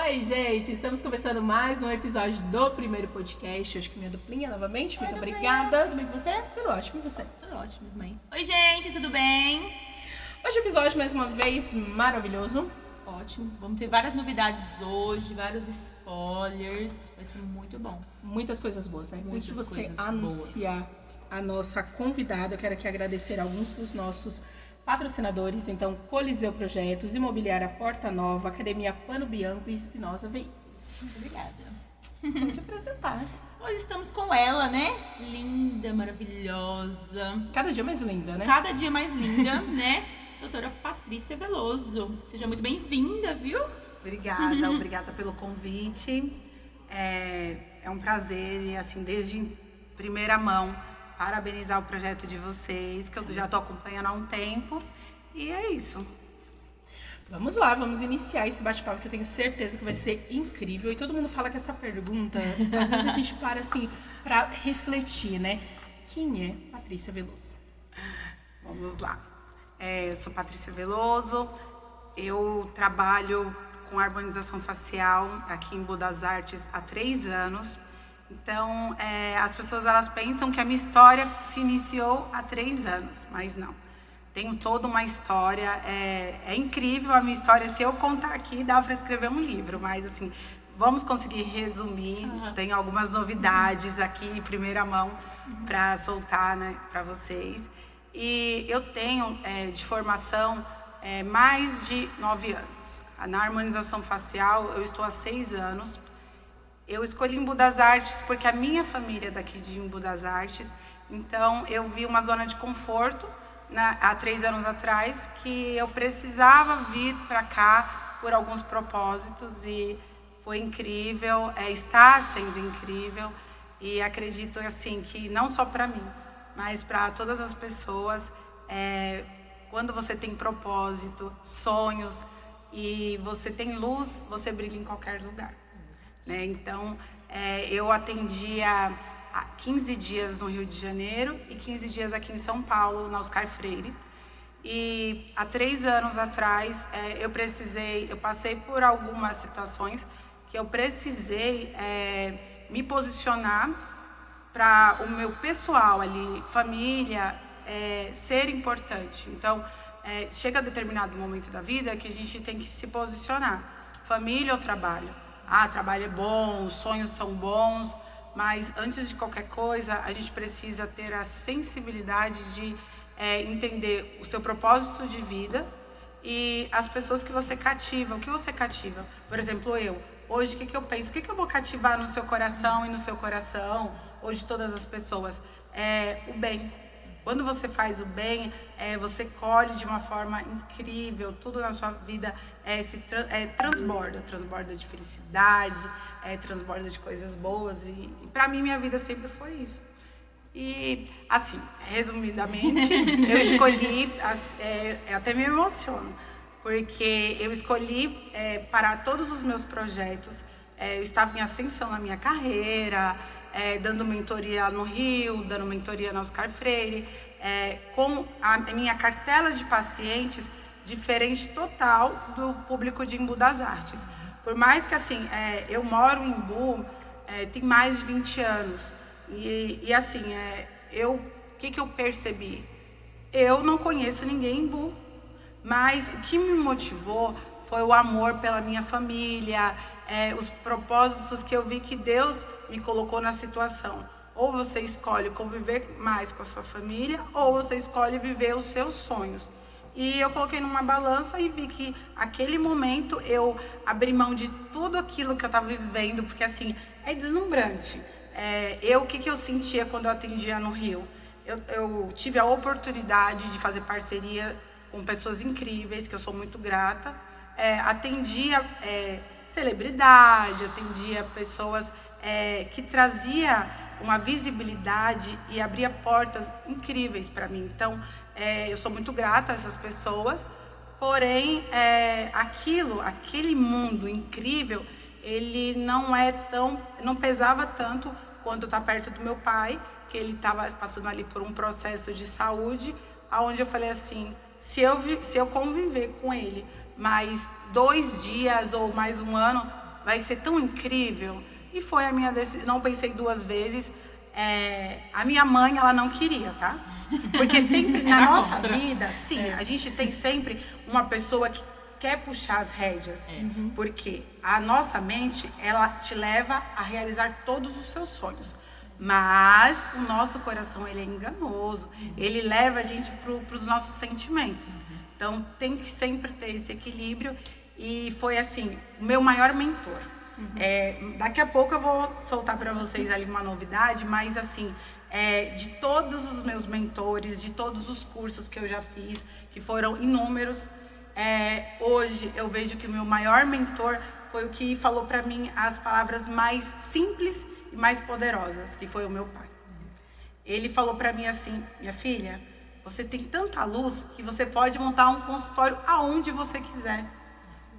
Oi, gente, estamos começando mais um episódio do primeiro podcast. Hoje com minha duplinha novamente. Muito obrigada. Tudo bem com você? Tudo ótimo, e você? Tudo ótimo também. Oi, gente, tudo bem? Hoje o episódio, mais uma vez, maravilhoso. Ótimo. Vamos ter várias novidades hoje, vários spoilers. Vai ser muito bom. Muitas coisas boas, né? Antes de Muitas você coisas anunciar a nossa convidada, eu quero aqui agradecer alguns dos nossos patrocinadores. Então, Coliseu Projetos, Imobiliária Porta Nova, Academia Pano Bianco e Espinosa Veículos. Muito obrigada. Pode apresentar, né? Hoje estamos com ela, né? Linda, maravilhosa. Cada dia mais linda, né? Cada dia mais linda, né? Doutora Patrícia Veloso. Seja muito bem-vinda, viu? Obrigada pelo convite. É um prazer e, assim, desde primeira mão, parabenizar o projeto de vocês, que eu já estou acompanhando há um tempo. E é isso. Vamos lá, vamos iniciar esse bate-papo que eu tenho certeza que vai ser incrível. E todo mundo fala que essa pergunta, às vezes a gente para assim para refletir, né? Quem é Patrícia Veloso? Vamos lá. Eu sou Patrícia Veloso, eu trabalho com harmonização facial aqui em Budas Artes há 3 anos. Então, as pessoas elas pensam que a minha história se iniciou há 3 anos, mas não. Tenho toda uma história, é incrível a minha história. Se eu contar aqui, dá para escrever um livro, mas assim, vamos conseguir resumir. Tenho algumas novidades aqui em primeira mão para soltar, né, para vocês. E eu tenho de formação mais de 9 anos. Na harmonização facial eu estou há 6 anos. Eu escolhi Embu das Artes porque a minha família é daqui de Embu das Artes. Então eu vi uma zona de conforto há 3 anos atrás que eu precisava vir para cá por alguns propósitos e foi incrível, está sendo incrível e acredito assim que não só para mim, mas para todas as pessoas, quando você tem propósito, sonhos e você tem luz, você brilha em qualquer lugar, né? Então, eu atendia 15 dias no Rio de Janeiro e 15 dias aqui em São Paulo, na Oscar Freire. E há 3 anos atrás, eu passei por algumas situações que eu precisei me posicionar para o meu pessoal ali, família, ser importante. Então, chega a determinado momento da vida que a gente tem que se posicionar. Família ou trabalho? Trabalho é bom, os sonhos são bons, mas antes de qualquer coisa, a gente precisa ter a sensibilidade de entender o seu propósito de vida e as pessoas que você cativa. O que você cativa? Por exemplo, hoje, o que eu penso? O que eu vou cativar no seu coração e no seu coração? Hoje, todas as pessoas. O bem. Quando você faz o bem, você colhe de uma forma incrível. Tudo na sua vida transborda de felicidade, transborda de coisas boas. E para mim, minha vida sempre foi isso. E, assim, resumidamente, eu escolhi, até me emociono, porque eu escolhi para todos os meus projetos. Eu estava em ascensão na minha carreira, dando mentoria no Rio, dando mentoria na Oscar Freire, com a minha cartela de pacientes diferente total do público de Embu das Artes. Por mais que assim, eu moro em Embu, tem mais de 20 anos. E assim, o que eu percebi? Eu não conheço ninguém em Embu, mas o que me motivou foi o amor pela minha família, os propósitos que eu vi que Deus me colocou na situação. Ou você escolhe conviver mais com a sua família, ou você escolhe viver os seus sonhos. E eu coloquei numa balança e vi que aquele momento eu abri mão de tudo aquilo que eu estava vivendo, porque assim, é deslumbrante. O que eu sentia quando eu atendia no Rio? Eu tive a oportunidade de fazer parceria com pessoas incríveis, que eu sou muito grata. Atendia celebridade, atendia pessoas que trazia uma visibilidade e abria portas incríveis para mim. Então, eu sou muito grata a essas pessoas, porém, aquele mundo incrível, ele não pesava tanto quanto estar perto do meu pai, que ele estava passando ali por um processo de saúde, onde eu falei assim, se eu conviver com ele mais 2 dias ou mais 1 ano, vai ser tão incrível. E foi a minha decisão, não pensei duas vezes. A minha mãe, ela não queria, tá? Porque sempre na nossa vida, sim, a gente tem sempre uma pessoa que quer puxar as rédeas. Porque a nossa mente, ela te leva a realizar todos os seus sonhos. Mas o nosso coração, ele é enganoso. Ele leva a gente para os nossos sentimentos. Então, tem que sempre ter esse equilíbrio. E foi assim, o meu maior mentor. Daqui a pouco eu vou soltar para vocês ali uma novidade, mas assim, de todos os meus mentores, de todos os cursos que eu já fiz, que foram inúmeros, hoje eu vejo que o meu maior mentor foi o que falou para mim as palavras mais simples e mais poderosas, que foi o meu pai. Ele falou para mim assim: minha filha, você tem tanta luz que você pode montar um consultório aonde você quiser,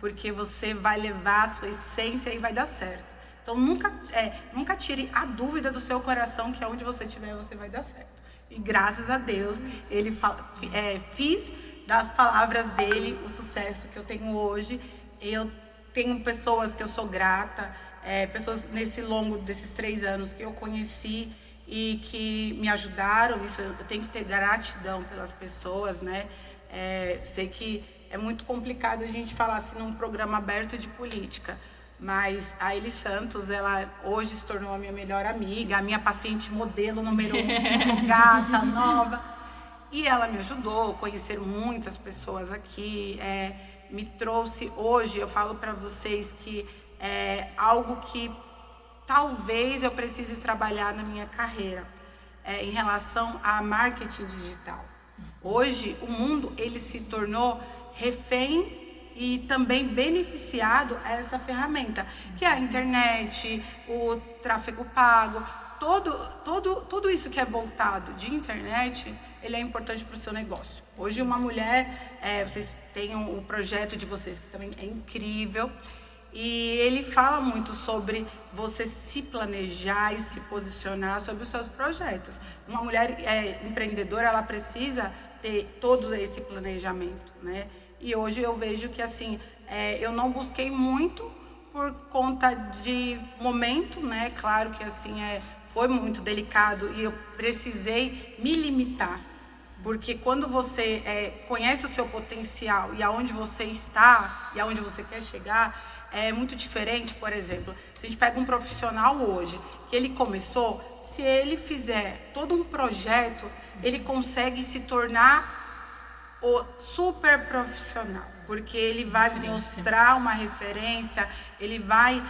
porque você vai levar a sua essência e vai dar certo. Então, nunca tire a dúvida do seu coração que aonde você estiver, você vai dar certo. E graças a Deus, ele fiz das palavras dele o sucesso que eu tenho hoje. Eu tenho pessoas que eu sou grata, pessoas nesse longo desses 3 anos que eu conheci e que me ajudaram. Isso, eu tenho que ter gratidão pelas pessoas, né? Sei que é muito complicado a gente falar assim num programa aberto de política, mas a Eli Santos, ela hoje se tornou a minha melhor amiga, a minha paciente modelo número 1, gata, nova, e ela me ajudou a conhecer muitas pessoas aqui, me trouxe hoje, eu falo para vocês que é algo que talvez eu precise trabalhar na minha carreira, em relação a marketing digital. Hoje, o mundo, ele se tornou refém e também beneficiado a essa ferramenta, que é a internet, o tráfego pago, tudo isso que é voltado de internet, ele é importante para o seu negócio. Hoje uma mulher, vocês têm o projeto de vocês, que também é incrível, e ele fala muito sobre você se planejar e se posicionar sobre os seus projetos. Uma mulher empreendedora, ela precisa ter todo esse planejamento, né? E hoje eu vejo que assim, eu não busquei muito por conta de momento, né? Claro que assim, foi muito delicado e eu precisei me limitar. Porque quando você conhece o seu potencial e aonde você está e aonde você quer chegar, é muito diferente. Por exemplo, se a gente pega um profissional hoje, que ele começou, se ele fizer todo um projeto, ele consegue se tornar o super profissional, porque ele vai mostrar uma referência, ele vai,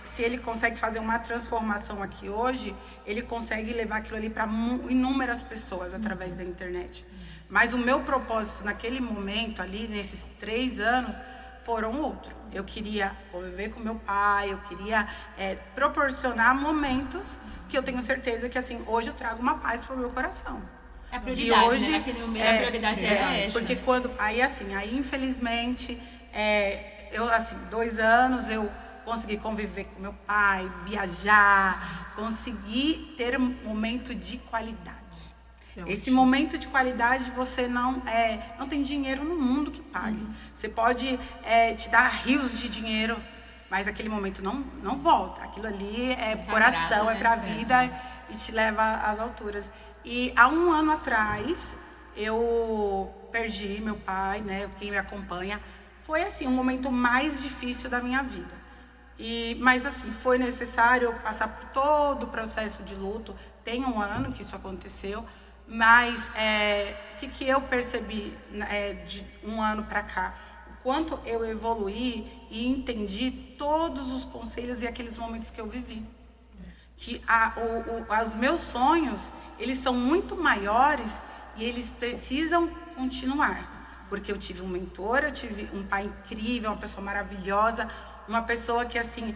se ele consegue fazer uma transformação aqui hoje, ele consegue levar aquilo ali para inúmeras pessoas através da internet. Mas o meu propósito naquele momento ali, nesses 3 anos, foram outros. Eu queria conviver com meu pai, eu queria proporcionar momentos que eu tenho certeza que assim, hoje eu trago uma paz para o meu coração. É a prioridade, hoje, né? Naquele momento a prioridade é essa. Porque aí infelizmente, eu assim, 2 anos eu consegui conviver com meu pai, viajar, consegui ter um momento de qualidade. Esse momento de qualidade você não tem dinheiro no mundo que pague. Você pode te dar rios de dinheiro, mas aquele momento não volta. Aquilo ali é coração, é para a vida e te leva às alturas. E há 1 ano atrás, eu perdi meu pai, né? Quem me acompanha. Foi assim, um momento mais difícil da minha vida. Mas assim, foi necessário eu passar por todo o processo de luto. Tem 1 ano que isso aconteceu. Mas o que eu percebi de 1 ano para cá? O quanto eu evoluí e entendi todos os conselhos e aqueles momentos que eu vivi. Que os meus sonhos, eles são muito maiores e eles precisam continuar. Porque eu tive um mentor, eu tive um pai incrível, uma pessoa maravilhosa, uma pessoa que assim,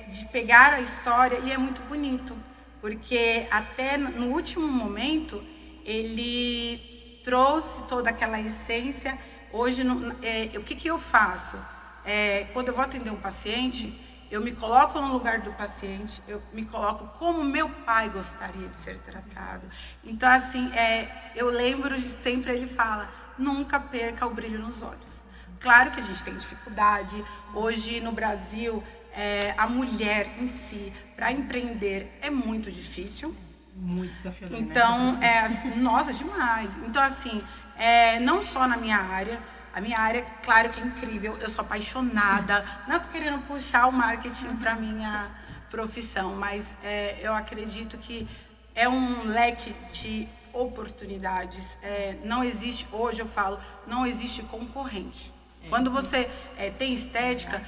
de pegar a história, e é muito bonito. Porque até no último momento, ele trouxe toda aquela essência. Hoje, o que eu faço? Quando eu vou atender um paciente, eu me coloco no lugar do paciente, eu me coloco como meu pai gostaria de ser tratado. Então, assim, eu lembro de sempre ele fala, nunca perca o brilho nos olhos. Claro que a gente tem dificuldade. Hoje, no Brasil, a mulher em si, para empreender, é muito difícil. Muito desafiador, Então, né? nossa, demais. Então, assim, não só na minha área, a minha área, claro que é incrível, eu sou apaixonada, não querendo puxar o marketing para minha profissão, mas eu acredito que é um leque de oportunidades. Não existe, hoje eu falo, não existe concorrente. Quando você tem estética,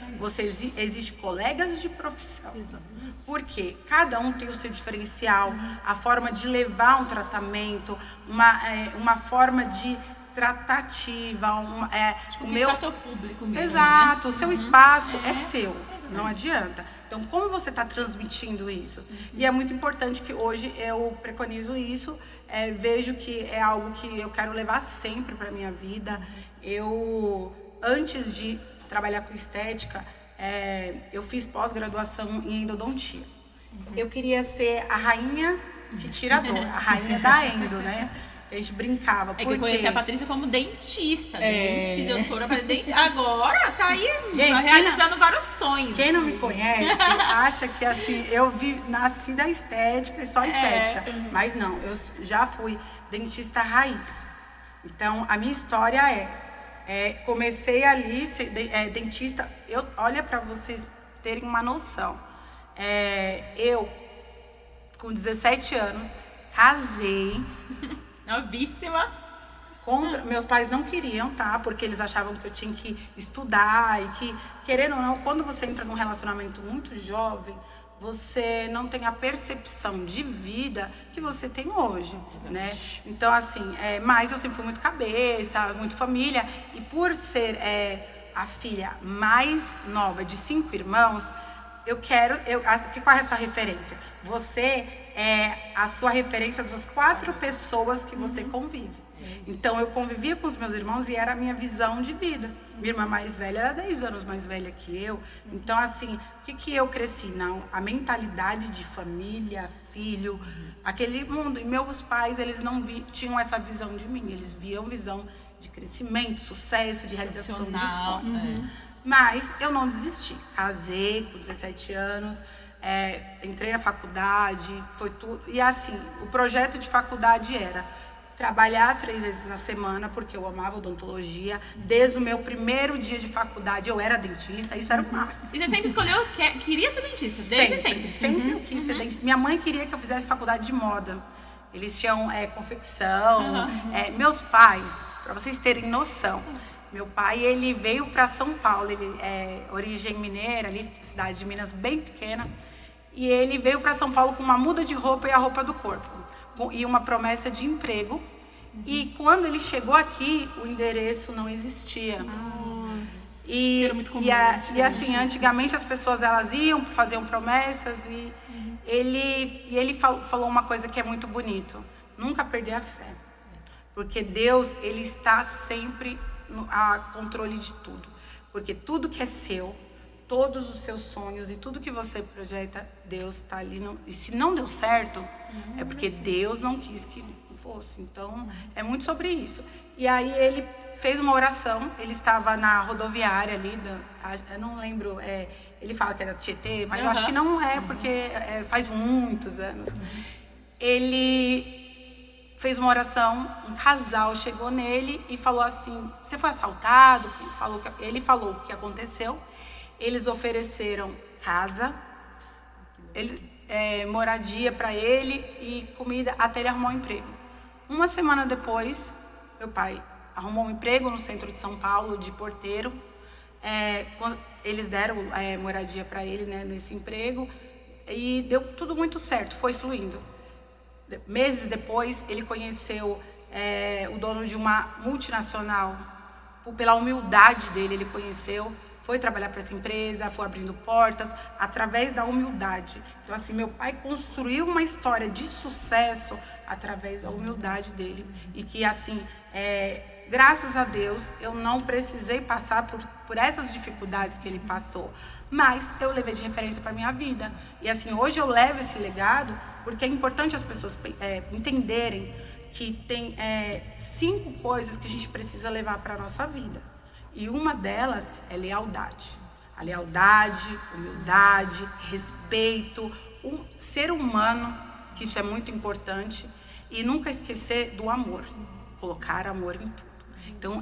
existe colegas de profissão. Porque cada um tem o seu diferencial, a forma de levar um tratamento, uma forma de tratativa, o meu seu público mesmo, exato, né? O seu espaço é seu, não adianta. Então, como você está transmitindo isso? E é muito importante que hoje eu preconizo isso, vejo que é algo que eu quero levar sempre para minha vida. Antes de trabalhar com estética, eu fiz pós-graduação em endodontia. Eu queria ser a rainha que tira a dor, a rainha da endo, né? A gente brincava. Que eu conheci a Patrícia como dentista, doutora para dentista. Agora tá aí, gente, realizando vários sonhos. Quem não me conhece acha que assim, eu nasci da estética e só estética. Mas não, eu já fui dentista raiz. Então, a minha história comecei ali, dentista. Olha, para vocês terem uma noção. Eu, com 17 anos, casei. Novíssima. Meus pais não queriam, tá? Porque eles achavam que eu tinha que estudar e que, querendo ou não, quando você entra num relacionamento muito jovem, você não tem a percepção de vida que você tem hoje, né? Então, assim, mas eu sempre fui muito cabeça, muito família. E por ser a filha mais nova de 5 irmãos, qual é a sua referência? Você é a sua referência das 4 pessoas que você convive. Então, eu convivia com os meus irmãos e era a minha visão de vida. Minha irmã mais velha era 10 anos mais velha que eu. Então, assim, o que eu cresci? Não, a mentalidade de família, filho, aquele mundo. E meus pais, eles não tinham essa visão de mim. Eles viam visão de crescimento, sucesso, de realização de sonhos. Mas eu não desisti. Casei com 17 anos, entrei na faculdade, foi tudo. E assim, o projeto de faculdade era trabalhar 3 vezes na semana, porque eu amava odontologia. Desde o meu primeiro dia de faculdade, eu era dentista, isso era o máximo. E você sempre escolheu, queria ser dentista, desde sempre? Sempre eu quis ser dentista. Minha mãe queria que eu fizesse faculdade de moda. Eles tinham confecção. Meus pais, para vocês terem noção, meu pai, ele veio para São Paulo, ele é origem mineira, ali, cidade de Minas bem pequena, e ele veio para São Paulo com uma muda de roupa e a roupa do corpo, e uma promessa de emprego. E quando ele chegou aqui, o endereço não existia. Nossa, era muito comum, e assim, antigamente as pessoas elas faziam promessas e ele falou uma coisa que é muito bonito: nunca perder a fé, porque Deus, ele está sempre a controle de tudo, porque tudo que é seu, todos os seus sonhos e tudo que você projeta, Deus está ali. E se não deu certo, é porque Deus não quis que fosse. Então, é muito sobre isso. E aí ele fez uma oração, ele estava na rodoviária ali, eu não lembro, ele fala que era Tietê, mas eu acho que não é, porque faz muitos anos. Ele fez uma oração, um casal chegou nele e falou assim: você foi assaltado? Ele falou o que aconteceu. Eles ofereceram casa, moradia para ele e comida até ele arrumar um emprego. Uma semana depois, meu pai arrumou um emprego no centro de São Paulo, de porteiro. Eles deram moradia para ele, né, nesse emprego, e deu tudo muito certo, foi fluindo. Meses depois, ele conheceu o dono de uma multinacional. Pela humildade dele, ele conheceu, foi trabalhar para essa empresa, foi abrindo portas, através da humildade. Então, assim, meu pai construiu uma história de sucesso através da humildade dele. E que, assim, graças a Deus, eu não precisei passar por essas dificuldades que ele passou. Mas eu levei de referência para a minha vida. E, assim, hoje eu levo esse legado porque é importante as pessoas entenderem que tem 5 coisas que a gente precisa levar para a nossa vida. E uma delas é lealdade. A lealdade, humildade, respeito, um ser humano, que isso é muito importante, e nunca esquecer do amor, colocar amor em tudo. Então,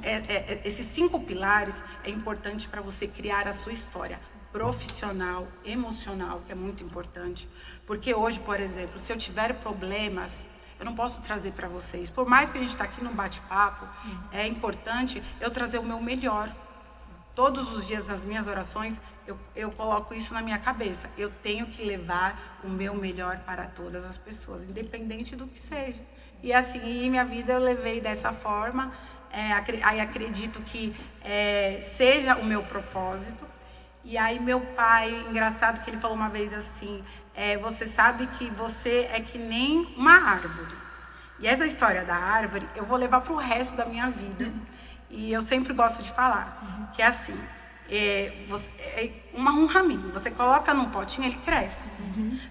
esses 5 pilares é importante para você criar a sua história profissional, emocional, que é muito importante. Porque hoje, por exemplo, se eu tiver problemas, eu não posso trazer para vocês. Por mais que a gente está aqui no bate-papo, é importante eu trazer o meu melhor. Todos os dias nas minhas orações, eu coloco isso na minha cabeça. Eu tenho que levar o meu melhor para todas as pessoas, independente do que seja. E assim, minha vida eu levei dessa forma. Aí acredito que seja o meu propósito. E aí meu pai, engraçado que ele falou uma vez assim, você sabe que você é que nem uma árvore. E essa história da árvore eu vou levar para o resto da minha vida. E eu sempre gosto de falar que é assim, um raminho, você coloca num potinho, ele cresce.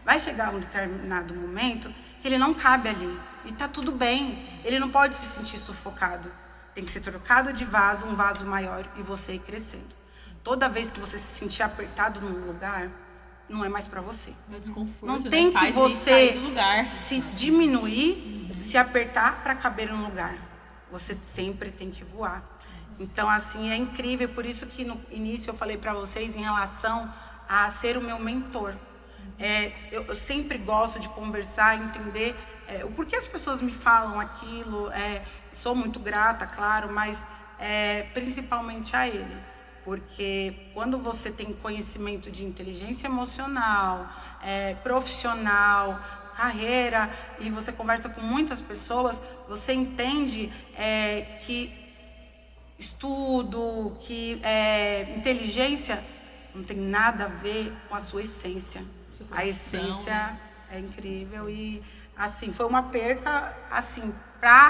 Vai chegar um determinado momento que ele não cabe ali. E tá tudo bem, ele não pode se sentir sufocado. Tem que ser trocado de vaso, um vaso maior, e você ir crescendo. Toda vez que você se sentir apertado num lugar, não é mais para você. Não tem que você se diminuir, se apertar para caber num lugar. Você sempre tem que voar. Então, assim, é incrível. Por isso que no início eu falei para vocês em relação a ser o meu mentor. Eu sempre gosto de conversar, entender o porquê as pessoas me falam aquilo. Sou muito grata, claro, mas principalmente a ele. Porque quando você tem conhecimento de inteligência emocional, profissional, carreira, e você conversa com muitas pessoas, você entende que estudo, que inteligência não tem nada a ver com a sua essência. A essência é incrível e assim, foi uma perca assim,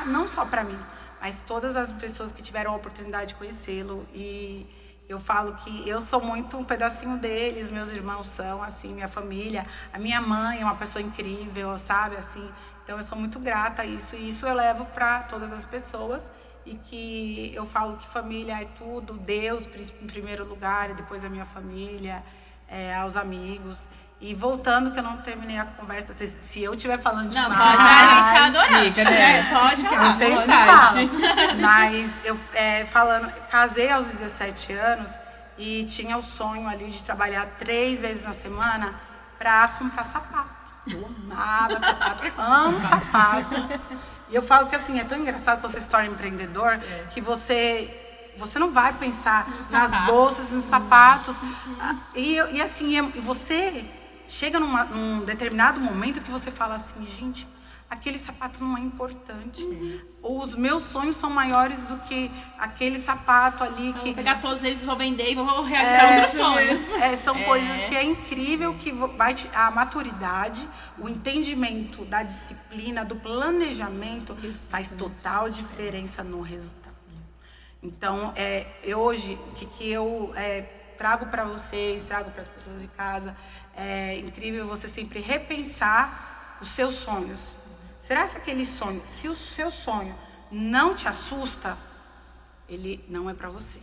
não só para mim, mas todas as pessoas que tiveram a oportunidade de conhecê-lo. E eu falo que eu sou muito um pedacinho deles, meus irmãos são, assim, minha família. A minha mãe é uma pessoa incrível, sabe, assim. Então, eu sou muito grata a isso. E isso eu levo para todas as pessoas. E que eu falo que família é tudo. Deus, em primeiro lugar, e depois a minha família, aos amigos. E voltando, que eu não terminei a conversa, se eu estiver falando demais... Não, pode, a gente tá adorando. Pode falar. Vocês me falam. Mas eu, casei aos 17 anos e tinha o sonho ali de trabalhar 3 vezes na semana para comprar sapato. Eu amava sapato, amo sapato. E eu falo que assim, é tão engraçado quando você se torna empreendedor, que você não vai pensar nas bolsas, nos sapatos. E assim, você chega num determinado momento que você fala assim, gente, aquele sapato não é importante. Ou os meus sonhos são maiores do que aquele sapato ali. Vou pegar todos eles, vou vender e vou realizar outros sonhos. São coisas que é incrível, que a maturidade, o entendimento da disciplina, do planejamento, faz total diferença no resultado. Então, hoje, o que eu trago para vocês, trago para as pessoas de casa, é incrível você sempre repensar os seus sonhos. Será que aquele sonho, se o seu sonho não te assusta, ele não é para você.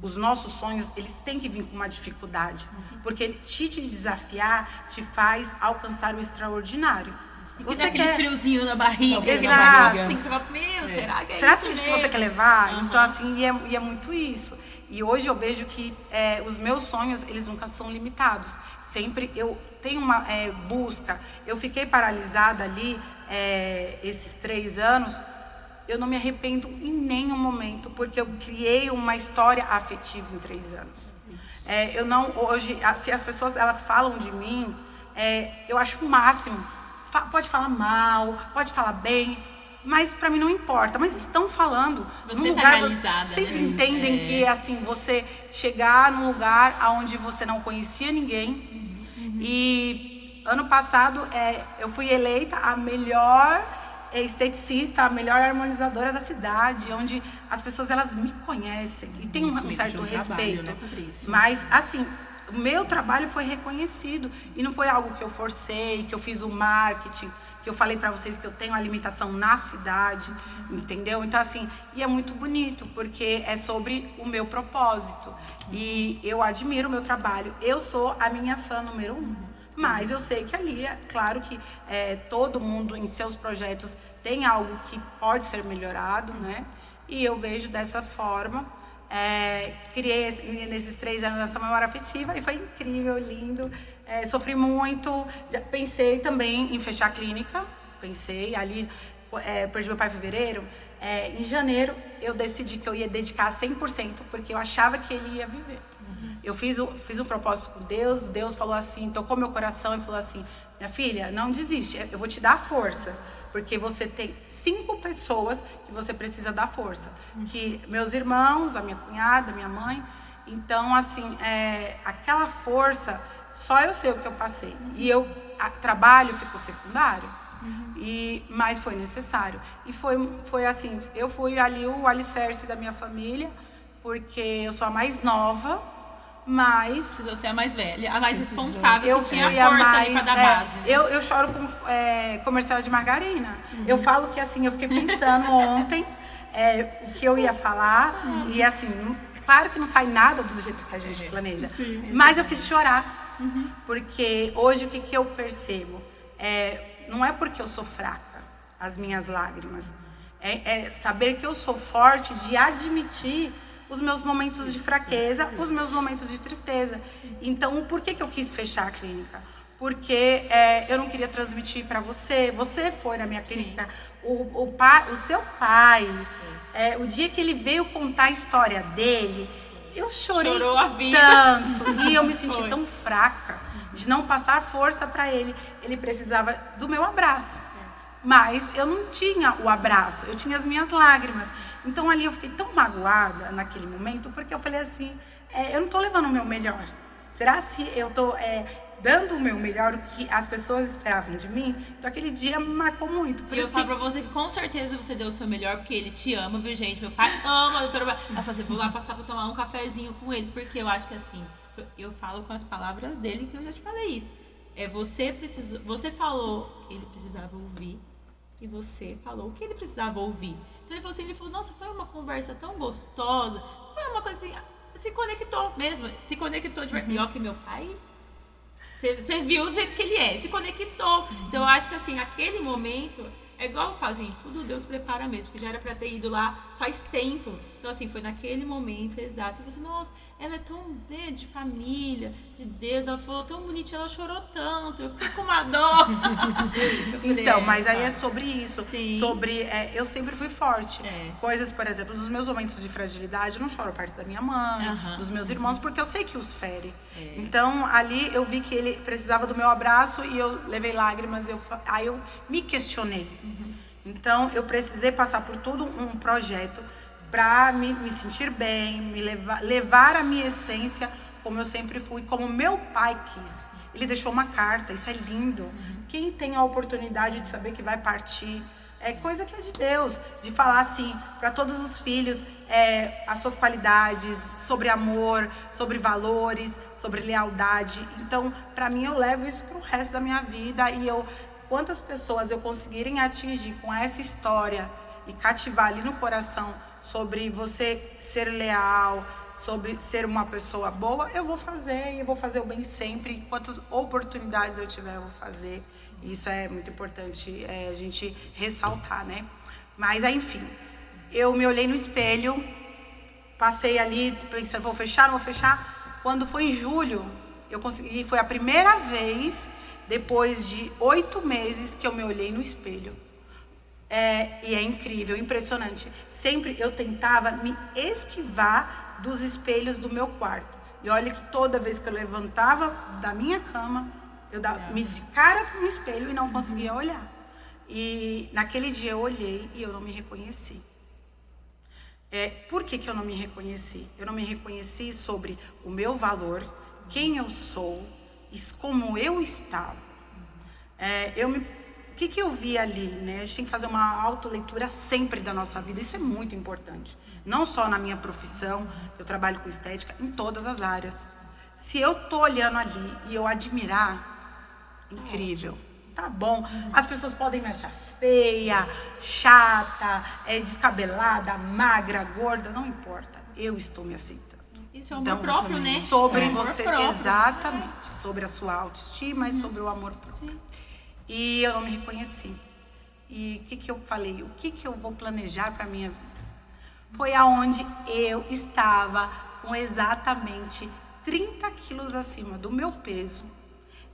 Os nossos sonhos, eles têm que vir com uma dificuldade, porque ele te desafiar te faz alcançar o extraordinário. Você quer aquele friozinho na barriga. Exato. Assim, você fala, será que é será isso que é isso mesmo? que você quer levar? Então, assim, e é muito isso. E hoje eu vejo que os meus sonhos, eles nunca são limitados. Sempre eu tenho uma busca. Eu fiquei paralisada ali esses 3 anos. Eu não me arrependo em nenhum momento, porque eu criei uma história afetiva em 3 anos. Hoje, se as pessoas elas falam de mim, eu acho o máximo. Pode falar mal, pode falar bem, mas para mim não importa. Mas estão falando num lugar, vocês entendem que assim, você chegar num lugar onde você não conhecia ninguém. E ano passado eu fui eleita a melhor esteticista, a melhor harmonizadora da cidade, onde as pessoas elas me conhecem e tem um certo respeito. Trabalho, né, mas assim, o meu trabalho foi reconhecido e não foi algo que eu forcei, que eu fiz o marketing. que eu falei para vocês que eu tenho a limitação na cidade, entendeu? Então, assim, e é muito bonito, porque é sobre o meu propósito. E eu admiro o meu trabalho. Eu sou a minha fã número 1. Mas eu sei que ali, é claro que todo mundo em seus projetos tem algo que pode ser melhorado, né? E eu vejo dessa forma. Criei nesses 3 anos essa memória afetiva e foi incrível, lindo. Sofri muito, pensei também em fechar a clínica, pensei ali, perdi meu pai em fevereiro, em janeiro eu decidi que eu ia dedicar 100%, porque eu achava que ele ia viver. Eu fiz um propósito com Deus, Deus falou assim, tocou meu coração e falou assim, minha filha, não desiste, eu vou te dar força, porque você tem 5 pessoas que você precisa dar força, que meus irmãos, a minha cunhada, a minha mãe, então assim, aquela força, só eu sei o que eu passei, e trabalho ficou secundário, mas foi necessário, e foi assim, eu fui ali o alicerce da minha família, porque eu sou a mais nova, mas você é a mais velha, a mais responsável, que tinha a força ali pra dar base. Eu choro com comercial de margarina. Eu falo que assim, eu fiquei pensando ontem o que eu ia falar, e assim, claro que não sai nada do jeito que a gente planeja, mas eu quis chorar, porque hoje o que eu percebo? Não é porque eu sou fraca, as minhas lágrimas, é saber que eu sou forte de admitir os meus momentos de fraqueza, os meus momentos de tristeza. Então, por que eu quis fechar a clínica? Porque eu não queria transmitir para você. Você foi na minha clínica. O seu pai, o dia que ele veio contar a história dele, eu chorei tanto. E eu me senti tão fraca de não passar força para ele. Ele precisava do meu abraço. Mas eu não tinha o abraço, eu tinha as minhas lágrimas. Então ali eu fiquei tão magoada naquele momento, porque eu falei assim, eu não estou levando o meu melhor. Será se eu estou dando o meu melhor, o que as pessoas esperavam de mim? Então aquele dia me marcou muito. E eu falo pra você que com certeza você deu o seu melhor, porque ele te ama, viu, gente? Meu pai ama a doutora. Ela falou assim, vou lá passar pra tomar um cafezinho com ele, porque eu acho que assim, eu falo com as palavras dele, que eu já te falei isso. Você falou que ele precisava ouvir, e você falou o que ele precisava ouvir. Então ele falou, nossa, foi uma conversa tão gostosa, foi uma coisa assim, se conectou mesmo, se conectou de verdade. E ó que meu pai, você viu do jeito que ele se conectou. Então eu acho que assim, aquele momento, é igual eu falo assim, tudo Deus prepara mesmo, porque já era pra ter ido lá faz tempo. Então assim, foi naquele momento exato, eu falei assim, nossa, ela é tão de família, de Deus, ela falou tão bonitinha, ela chorou tanto, eu fiquei com uma dó. Então, mas aí é sobre isso, sobre, eu sempre fui forte. Coisas, por exemplo, nos meus momentos de fragilidade, eu não choro perto da minha mãe, dos meus irmãos, porque eu sei que os fere. Então, ali eu vi que ele precisava do meu abraço e eu levei lágrimas, aí eu me questionei. Então, eu precisei passar por todo um projeto para me sentir bem, levar a minha essência como eu sempre fui, como meu pai quis. Ele deixou uma carta, isso é lindo. Quem tem a oportunidade de saber que vai partir, é coisa que é de Deus, de falar assim para todos os filhos as suas qualidades, sobre amor, sobre valores, sobre lealdade. Então, para mim, eu levo isso para o resto da minha vida e quantas pessoas eu conseguirem atingir com essa história e cativar ali no coração sobre você ser leal, sobre ser uma pessoa boa, eu vou fazer, e eu vou fazer o bem sempre. Quantas oportunidades eu tiver, eu vou fazer. Isso é muito importante a gente ressaltar, né? Mas, enfim, eu me olhei no espelho, passei ali pensando, vou fechar, não vou fechar. Quando foi em julho, eu consegui, foi a primeira vez, depois de 8 meses, que eu me olhei no espelho. E é incrível, impressionante. Sempre eu tentava me esquivar dos espelhos do meu quarto. E olha que toda vez que eu levantava da minha cama, eu me de cara com o espelho e não conseguia olhar. E naquele dia eu olhei e eu não me reconheci. Por que eu não me reconheci? Eu não me reconheci sobre o meu valor, quem eu sou, como eu estava. O que eu vi ali, né? A gente tem que fazer uma autoleitura sempre da nossa vida, isso é muito importante. Não só na minha profissão, eu trabalho com estética, em todas as áreas. Se eu tô olhando ali e eu admirar, incrível. tá bom. As pessoas podem me achar feia, chata, descabelada, magra, gorda, não importa. Eu estou me aceitando. Isso é o amor próprio, né? Sobre amor você, próprio. exatamente. Sobre a sua autoestima e sobre o amor próprio. Sim. E eu não me reconheci. E o que eu falei? O que eu vou planejar para minha vida? Foi aonde eu estava com exatamente 30 quilos acima do meu peso,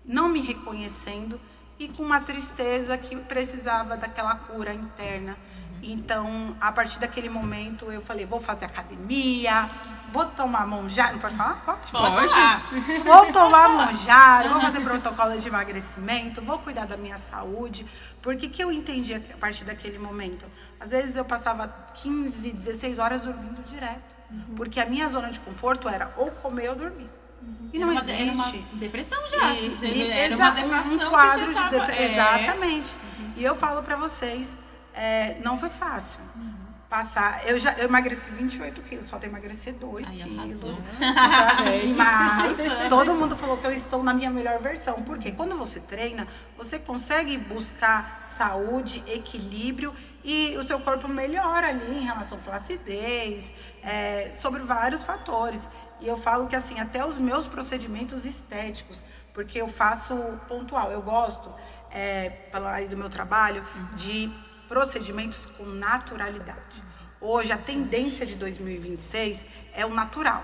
não me reconhecendo e com uma tristeza que precisava daquela cura interna. Então, a partir daquele momento, eu falei, vou fazer academia, vou tomar Monjaro. Não pode falar? Pode. Falar. Vou tomar Monjaro, vou fazer protocolo de emagrecimento, vou cuidar da minha saúde. Porque que eu entendi a partir daquele momento? Às vezes eu passava 15, 16 horas dormindo direto. Porque a minha zona de conforto era ou comer ou dormir. E não existe. Era uma depressão já. Era uma depressão um quadro que já de tava, depressão. Exatamente. E eu falo pra vocês, não foi fácil. Eu emagreci 28 quilos, falta emagrecer 2 quilos. Então, assim, mas todo mundo falou que eu estou na minha melhor versão. Porque quando você treina, você consegue buscar saúde, equilíbrio e o seu corpo melhora ali em relação à flacidez, sobre vários fatores. E eu falo que assim, até os meus procedimentos estéticos, porque eu faço pontual, eu gosto, pelo área do meu trabalho, de procedimentos com naturalidade. Hoje, a tendência de 2026 é o natural,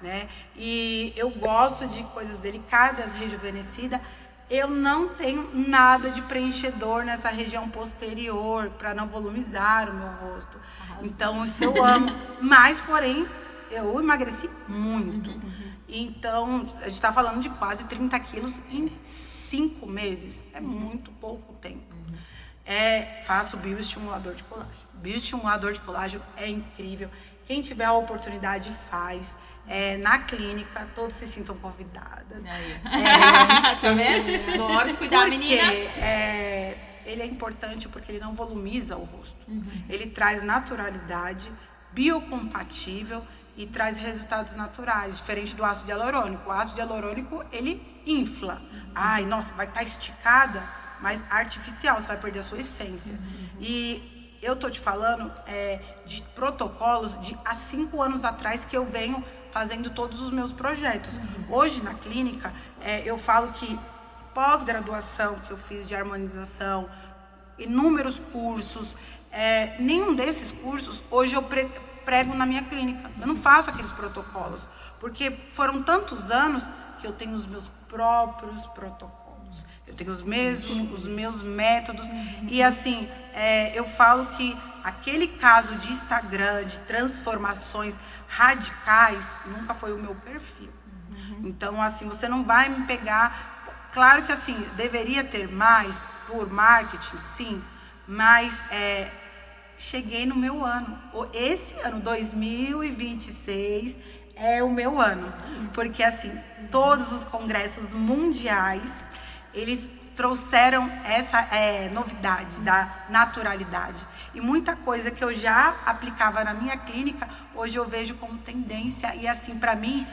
né? E eu gosto de coisas delicadas, rejuvenescidas. Eu não tenho nada de preenchedor nessa região posterior para não volumizar o meu rosto. Então, isso eu amo. Mas, porém, eu emagreci muito. Então, a gente está falando de quase 30 quilos em 5 meses. É muito pouco tempo. Faço bioestimulador de colágeno. Bioestimulador de colágeno é incrível. Quem tiver a oportunidade, faz. Na clínica, todos se sintam convidadas. Tá vendo? Bora se cuidar, meninas. Ele é importante porque ele não volumiza o rosto. Ele traz naturalidade, biocompatível e traz resultados naturais, diferente do ácido hialurônico. O ácido hialurônico, ele infla. Ai, nossa, vai estar esticada, mas artificial, você vai perder a sua essência. E eu tô te falando de protocolos de há 5 anos atrás que eu venho fazendo todos os meus projetos. Hoje, na clínica, eu falo que pós-graduação que eu fiz de harmonização, inúmeros cursos, nenhum desses cursos, hoje eu prego na minha clínica. Eu não faço aqueles protocolos, porque foram tantos anos que eu tenho os meus próprios protocolos. Eu tenho os meus métodos. E assim, eu falo que aquele caso de Instagram, de transformações radicais, nunca foi o meu perfil. Então, assim, você não vai me pegar... Claro que, assim, deveria ter mais por marketing, sim, mas cheguei no meu ano. Esse ano, 2026, é o meu ano. Porque, assim, todos os congressos mundiais, eles trouxeram essa novidade da naturalidade. E muita coisa que eu já aplicava na minha clínica, hoje eu vejo como tendência. E, assim, para mim,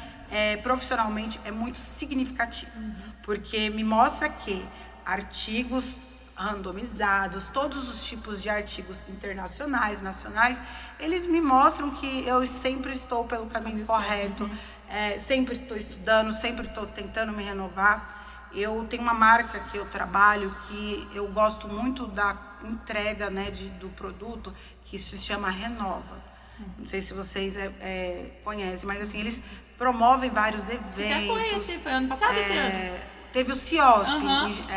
profissionalmente, é muito significativo. Porque me mostra que artigos randomizados, todos os tipos de artigos internacionais, nacionais, eles me mostram que eu sempre estou pelo caminho correto, sempre estou estudando, sempre estou tentando me renovar. Eu tenho uma marca que eu trabalho, que eu gosto muito da entrega, né, do produto, que se chama Renova. Não sei se vocês conhecem, mas assim, eles promovem vários eventos. Foi ano passado ou esse ano? Teve o CIOSP,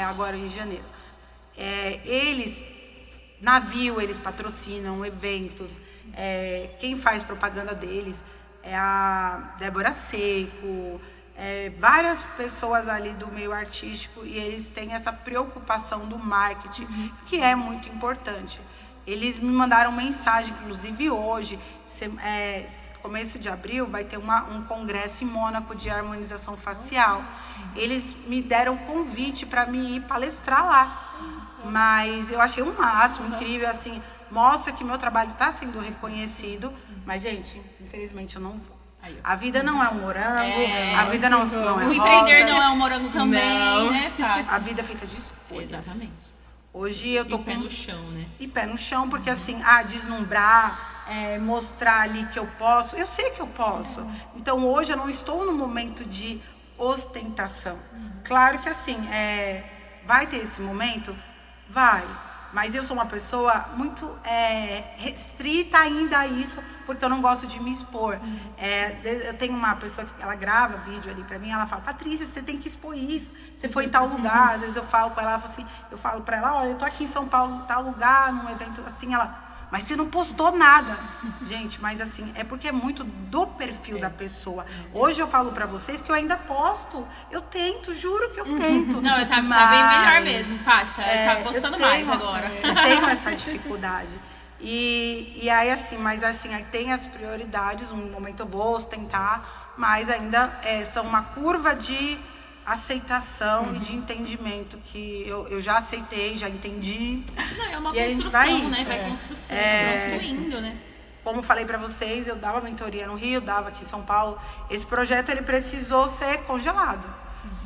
agora em janeiro. Eles patrocinam eventos. Quem faz propaganda deles é a Débora Seco, várias pessoas ali do meio artístico, e eles têm essa preocupação do marketing, que é muito importante. Eles me mandaram mensagem, inclusive hoje, começo de abril, vai ter um congresso em Mônaco de harmonização facial. Eles me deram convite para me ir palestrar lá. Mas eu achei o máximo, incrível, assim, mostra que meu trabalho está sendo reconhecido. Mas, gente, infelizmente eu não vou. A vida não é um morango, a vida não é O rosa. empreender não é um morango também, Não. né, Paty? A vida é feita de escolhas. Exatamente. Hoje eu tô E com pé no chão, né? E pé no chão, porque assim, deslumbrar, mostrar ali que eu posso, eu sei que eu posso. Então hoje eu não estou no momento de ostentação. Claro que assim, vai ter esse momento? Vai. Mas eu sou uma pessoa muito restrita ainda a isso, porque eu não gosto de me expor. Eu tenho uma pessoa que ela grava vídeo ali pra mim, ela fala, Patrícia, você tem que expor isso. Você foi em tal lugar, às vezes eu falo com ela, ela fala assim, eu falo pra ela, olha, eu tô aqui em São Paulo, em tal lugar, num evento assim, ela, mas você não postou nada. Gente, mas assim, é porque é muito do perfil da pessoa. Hoje eu falo pra vocês que eu ainda posto. Eu tento, juro que eu tento. Não, tá bem melhor mesmo, Paty. Tá postando mais agora. Eu tenho essa dificuldade. E aí, assim, mas assim, aí tem as prioridades. Um momento eu vou ostentar, mas ainda são uma curva de aceitação e de entendimento que eu já aceitei, já entendi. Não, é uma E a gente construção, vai né? isso, Vai construindo, né? Como falei para vocês, eu dava mentoria no Rio, dava aqui em São Paulo. Esse projeto ele precisou ser congelado.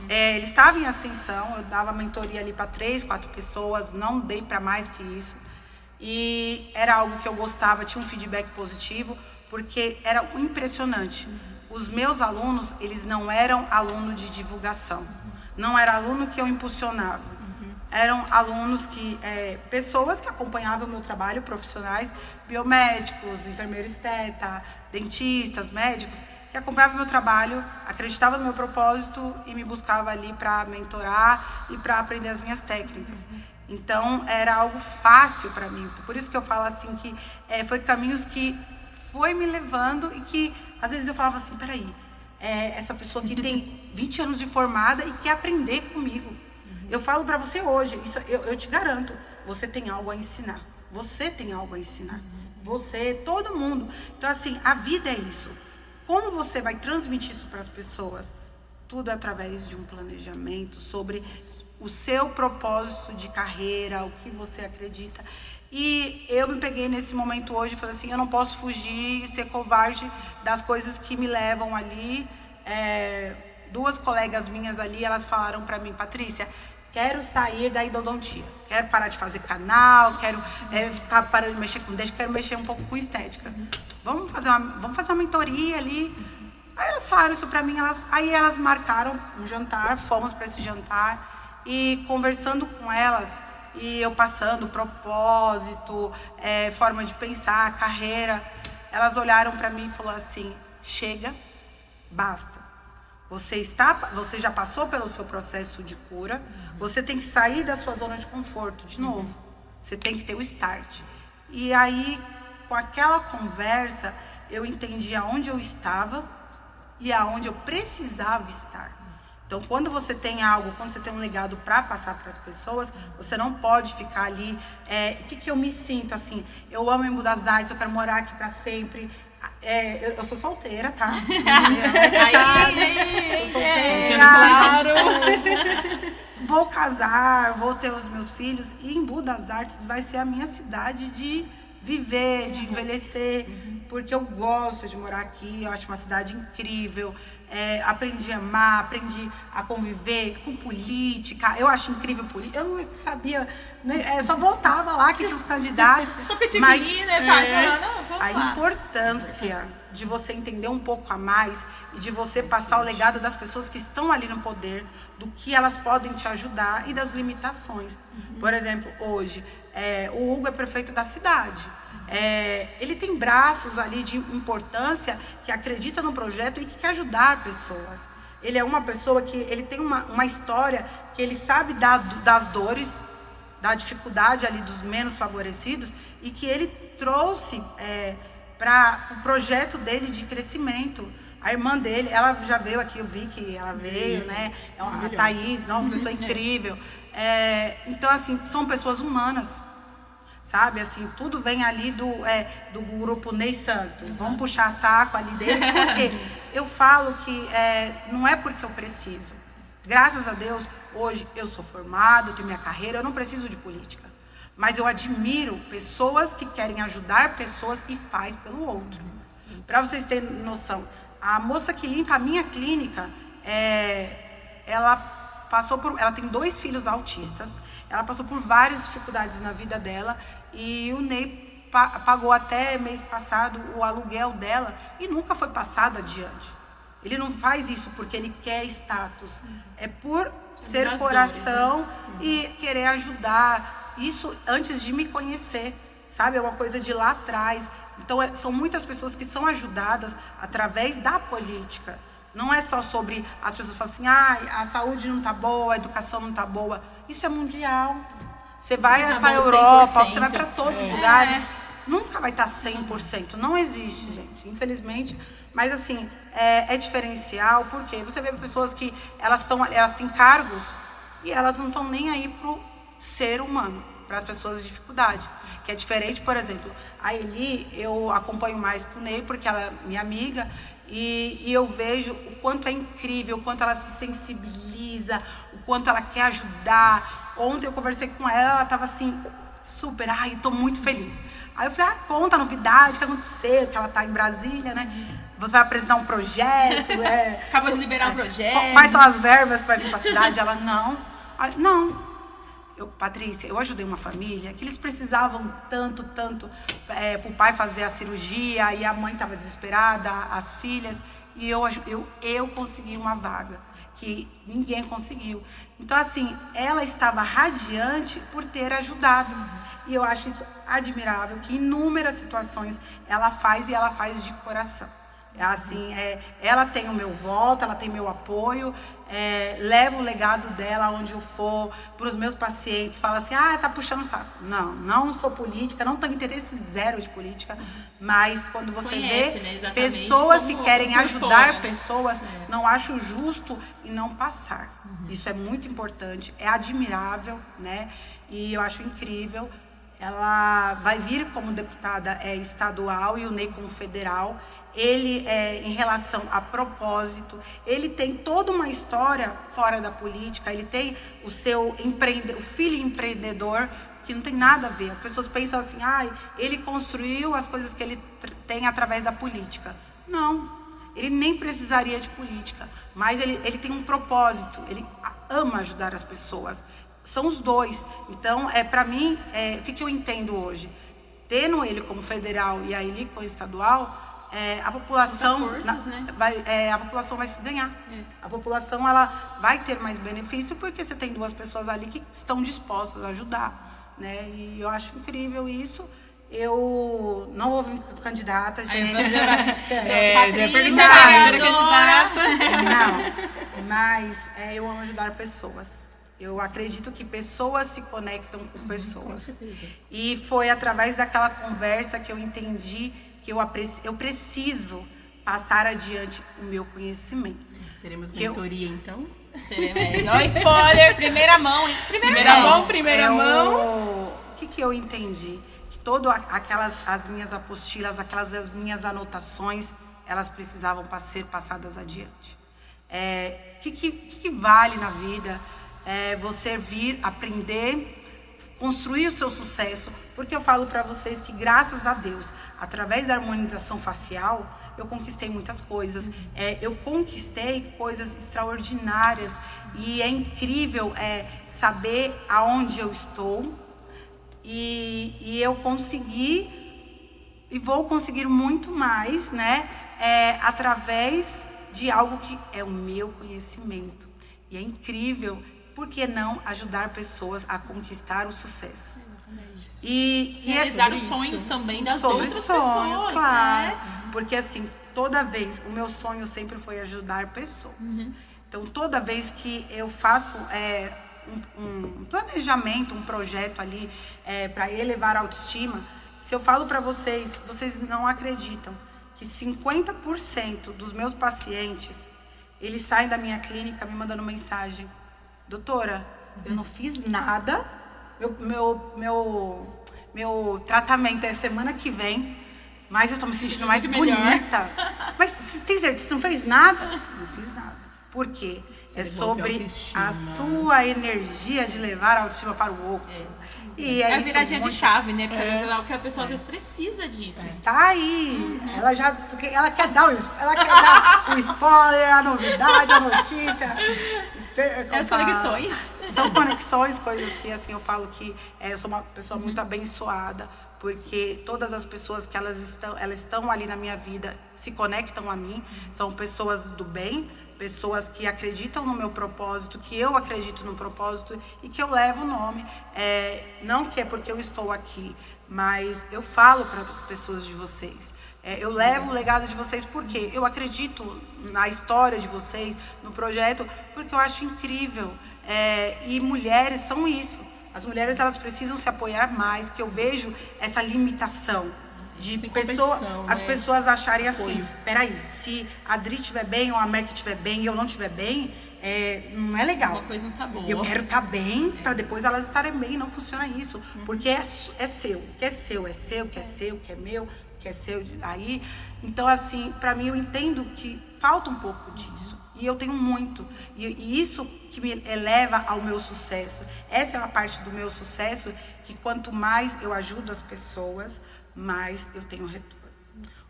Ele estava em ascensão, eu dava mentoria ali para 3, 4 pessoas, não dei para mais que isso. E era algo que eu gostava, tinha um feedback positivo, porque era impressionante. Os meus alunos, eles não eram aluno de divulgação, não era aluno que eu impulsionava. Eram alunos que, pessoas que acompanhavam o meu trabalho, profissionais, biomédicos, enfermeiro esteta, dentistas, médicos, que acompanhavam o meu trabalho, acreditavam no meu propósito e me buscavam ali para mentorar e para aprender as minhas técnicas. Então, era algo fácil para mim. Por isso que eu falo assim que foi caminhos que foi me levando e que, às vezes, eu falava assim, peraí, essa pessoa que tem 20 anos de formada e quer aprender comigo. Eu falo para você hoje, isso eu te garanto, você tem algo a ensinar. Você tem algo a ensinar. Você, todo mundo. Então, assim, a vida é isso. Como você vai transmitir isso para as pessoas? Tudo através de um planejamento sobre o seu propósito de carreira, o que você acredita. E eu me peguei nesse momento hoje e falei assim, eu não posso fugir e ser covarde das coisas que me levam ali. 2 colegas minhas ali, elas falaram para mim, Patrícia, quero sair da endodontia, quero parar de fazer canal, quero ficar parando de mexer com dente, quero mexer um pouco com estética. Vamos fazer uma mentoria ali. Aí elas falaram isso para mim, aí elas marcaram um jantar, fomos para esse jantar e conversando com elas, e eu passando propósito, forma de pensar, carreira, elas olharam para mim e falaram assim, chega, basta. Você já passou pelo seu processo de cura, você tem que sair da sua zona de conforto de novo. Você tem que ter o start. E aí, com aquela conversa, eu entendi aonde eu estava e aonde eu precisava estar. Então, quando você tem algo, quando você tem um legado para passar para as pessoas, você não pode ficar ali. O que eu me sinto assim? Eu amo Embu das Artes, eu quero morar aqui para sempre. Eu sou solteira, tá? Tô solteira. Claro. Vou casar, vou ter os meus filhos. E Embu das Artes vai ser a minha cidade de viver, de envelhecer. Porque eu gosto de morar aqui, eu acho uma cidade incrível. Aprendi a amar, aprendi a conviver com política. Eu acho incrível política. Eu não sabia, né? Eu só voltava lá que tinha os candidatos. Só que mas né, Paty? a importância de você entender um pouco a mais e de você passar o legado das pessoas que estão ali no poder, do que elas podem te ajudar e das limitações. Por exemplo, hoje, o Hugo é prefeito da cidade. Ele tem braços ali de importância, que acredita no projeto e que quer ajudar pessoas. Ele é uma pessoa que ele tem uma história que ele sabe das dores, da dificuldade ali dos menos favorecidos, e que ele trouxe para o projeto dele de crescimento. A irmã dele, ela já veio aqui, eu vi que ela veio, né? É uma Thaís, uma pessoa incrível. Então, assim, são pessoas humanas. Sabe, assim, tudo vem ali do grupo Ney Santos. Vamos puxar saco ali deles, porque eu falo que não é porque eu preciso. Graças a Deus, hoje eu sou formado, tenho minha carreira, eu não preciso de política. Mas eu admiro pessoas que querem ajudar pessoas e faz pelo outro. Para vocês terem noção, A moça que limpa a minha clínica, ela tem 2 filhos autistas, ela passou por várias dificuldades na vida dela e o Ney pagou até mês passado o aluguel dela e nunca foi passado adiante. Ele não faz isso porque ele quer status, é por ser coração dores, né? E querer ajudar. Isso antes de me conhecer, sabe? É uma coisa de lá atrás. Então, são muitas pessoas que são ajudadas através da política. Não é só sobre as pessoas falam assim, a saúde não está boa, a educação não está boa. Isso é mundial. Você vai para a Europa, você vai para todos os lugares, nunca vai estar 100%. Não existe, gente, infelizmente. Mas, assim, é diferencial, porque você vê pessoas que elas têm cargos e elas não estão nem aí para o ser humano, para as pessoas de dificuldade. Que é diferente, por exemplo, a Eli, eu acompanho mais com o Ney, porque ela é minha amiga, e eu vejo o quanto é incrível, o quanto ela se sensibiliza, o quanto ela quer ajudar. Ontem eu conversei com ela estava assim, super, estou muito feliz. Aí eu falei, conta a novidade, o que aconteceu, que ela está em Brasília, né? Você vai apresentar um projeto. Acabou de liberar um projeto. Quais são as verbas que vai vir para a cidade? Ela, não. Não. Patrícia, eu ajudei uma família que eles precisavam tanto para o pai fazer a cirurgia e a mãe estava desesperada, as filhas, e eu consegui uma vaga que ninguém conseguiu. Então, assim, ela estava radiante por ter ajudado. E eu acho isso admirável, que inúmeras situações ela faz e ela faz de coração. Assim, ela tem o meu voto, ela tem meu apoio, levo o legado dela onde eu for, para os meus pacientes, fala assim, tá puxando o saco. Não sou política, não tenho interesse zero de política, mas quando você vê pessoas que querem ajudar pessoas, não acho justo e não passar. Isso é muito importante, é admirável, né? E eu acho incrível. Ela vai vir como deputada estadual e o Ney como federal. Ele, em relação a propósito, ele tem toda uma história fora da política, ele tem o seu o filho empreendedor, que não tem nada a ver. As pessoas pensam assim, ele construiu as coisas que ele tem através da política. Não, ele nem precisaria de política, mas ele tem um propósito, ele ama ajudar as pessoas. São os dois. Então, para mim, o que eu entendo hoje? Tendo ele como federal e a Eli como estadual, a população a população vai se ganhar. A população ela vai ter mais benefício porque você tem 2 pessoas ali que estão dispostas a ajudar, né? E eu acho incrível isso. Eu não vou vir candidata, gente. Já perguntaram candidata. Não, mas eu amo ajudar pessoas. Eu acredito que pessoas se conectam com pessoas. Com certeza. E foi através daquela conversa que eu entendi que eu preciso passar adiante o meu conhecimento. Teremos mentoria, então? Teremos. Ó, spoiler, primeira mão, hein? Primeira mão. O que eu entendi? Que as minhas apostilas, as minhas anotações, elas precisavam ser passadas adiante. O que vale na vida? Você vir, aprender, construir o seu sucesso, porque eu falo para vocês que, graças a Deus, através da harmonização facial, eu conquistei muitas coisas. Eu conquistei coisas extraordinárias e é incrível saber aonde eu estou e eu consegui e vou conseguir muito mais, né? Através de algo que é o meu conhecimento. E é incrível. Por que não ajudar pessoas a conquistar o sucesso? E realizar os sonhos também das outras pessoas. Claro. Né? Porque assim, toda vez, o meu sonho sempre foi ajudar pessoas. Então, toda vez que eu faço um planejamento, um projeto ali para elevar a autoestima, se eu falo para vocês, vocês não acreditam que 50% dos meus pacientes, eles saem da minha clínica me mandando mensagem. Doutora, eu não fiz nada, meu tratamento é semana que vem, mas eu estou me sentindo mais bonita. Mas você tem certeza que você não fez nada? Não fiz nada. Por quê? É sobre a sua energia de levar a autoestima para o outro. E É a isso viradinha de muito- chave, né? Porque às vezes é o que a pessoa às vezes precisa disso. Está aí. Ela quer dar o spoiler, a novidade, a notícia. As conexões. São conexões, coisas que assim eu falo que eu sou uma pessoa muito abençoada, porque todas as pessoas que elas estão ali na minha vida se conectam a mim, são pessoas do bem, pessoas que acreditam no meu propósito, que eu acredito no propósito e que eu levo o nome. Não que é porque eu estou aqui, mas eu falo para as pessoas de vocês. Eu levo o legado de vocês porque eu acredito na história de vocês, no projeto, porque eu acho incrível. E mulheres são isso. As mulheres elas precisam se apoiar mais, que eu vejo essa limitação de Sem pessoa, competição, as né? pessoas acharem assim, Apoio. peraí, se a Adri estiver bem ou a Merck estiver bem e eu não estiver bem, não é legal. Uma coisa não tá boa. Eu quero estar bem para depois elas estarem bem. Não funciona isso, porque é seu. O que é seu é seu, o que é seu, o que é meu, o que é seu. Aí, então assim, para mim eu entendo que falta um pouco disso. E eu tenho muito. E isso que me eleva ao meu sucesso. Essa é uma parte do meu sucesso que quanto mais eu ajudo as pessoas, mais eu tenho retorno.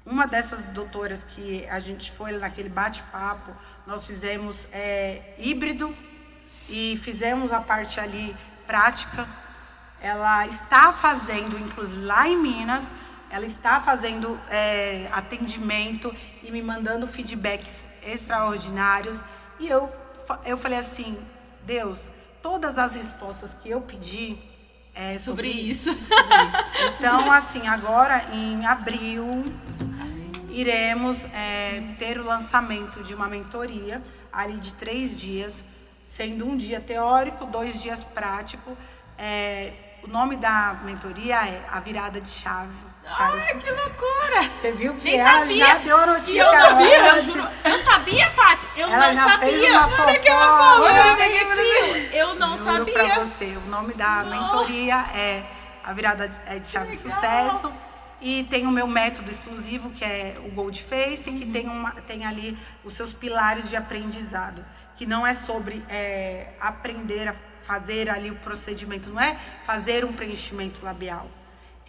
Uma dessas doutoras que a gente foi naquele bate-papo, nós fizemos híbrido e fizemos a parte ali prática. Ela está fazendo, inclusive lá em Minas, ela está fazendo atendimento e me mandando feedbacks extraordinários. E eu falei assim, Deus, todas as respostas que eu pedi Sobre isso. Então, assim, agora em abril, iremos ter o lançamento de uma mentoria ali de 3 dias, sendo um dia teórico, 2 dias prático. O nome da mentoria é A Virada de Chave. Ai, que loucura! Você viu que Nem ela sabia. já deu a E notícia eu sabia, antes. eu sabia, Paty. Eu Ela não já sabia. fez uma Olha que ela fofoca. falou, eu peguei aqui. Eu não Juro sabia. pra você, o nome da mentoria é A Virada de Chave de Sucesso. E tem o meu método exclusivo, que é o Gold Face, que tem ali os seus pilares de aprendizado. Que não é sobre aprender a fazer ali o procedimento, não é fazer um preenchimento labial.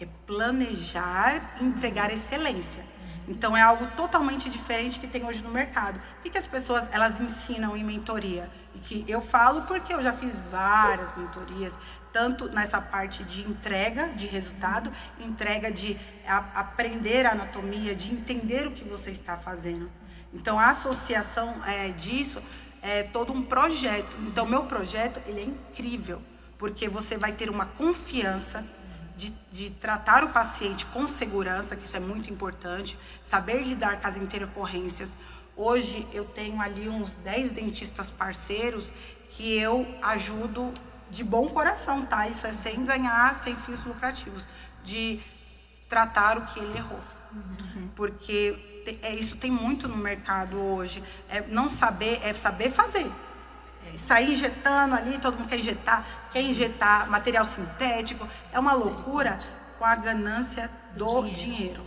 É planejar e entregar excelência. Então é algo totalmente diferente que tem hoje no mercado. O que as pessoas elas ensinam em mentoria? E que eu falo porque eu já fiz várias mentorias, tanto nessa parte de entrega de resultado, entrega de aprender a anatomia, de entender o que você está fazendo. Então a associação disso é todo um projeto. Então meu projeto ele é incrível, porque você vai ter uma confiança de tratar o paciente com segurança, que isso é muito importante, saber lidar com as intercorrências. Hoje eu tenho ali uns 10 dentistas parceiros que eu ajudo de bom coração, tá? Isso é sem ganhar, sem fins lucrativos, de tratar o que ele errou. Porque isso tem muito no mercado hoje. Não saber, saber fazer. Sair injetando ali, todo mundo quer injetar material sintético. É uma loucura com a ganância do dinheiro.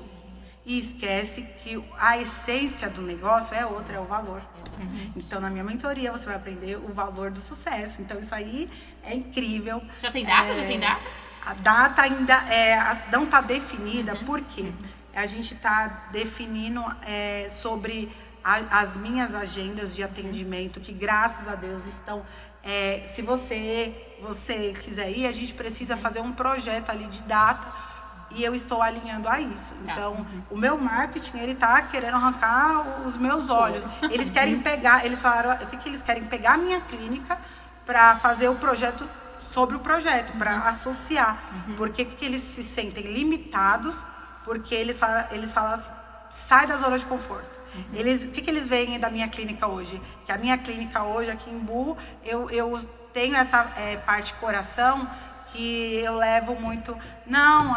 E esquece que a essência do negócio é outra, é o valor. Então, na minha mentoria, você vai aprender o valor do sucesso. Então, isso aí é incrível. Já tem data? Já tem data? A data ainda não está definida, porque a gente está definindo sobre as minhas agendas de atendimento, que graças a Deus estão... se você quiser ir, a gente precisa fazer um projeto ali de data e eu estou alinhando a isso. Então, o meu marketing, ele está querendo arrancar os meus olhos. Eles querem pegar, eles falaram, o que eles querem? Pegar a minha clínica para fazer o projeto sobre o projeto, para associar. Porque que eles se sentem limitados, porque eles falam assim, sai da zona de conforto. O que eles veem da minha clínica hoje? Que a minha clínica hoje, aqui em Bu, eu tenho essa parte coração que eu levo muito... Não,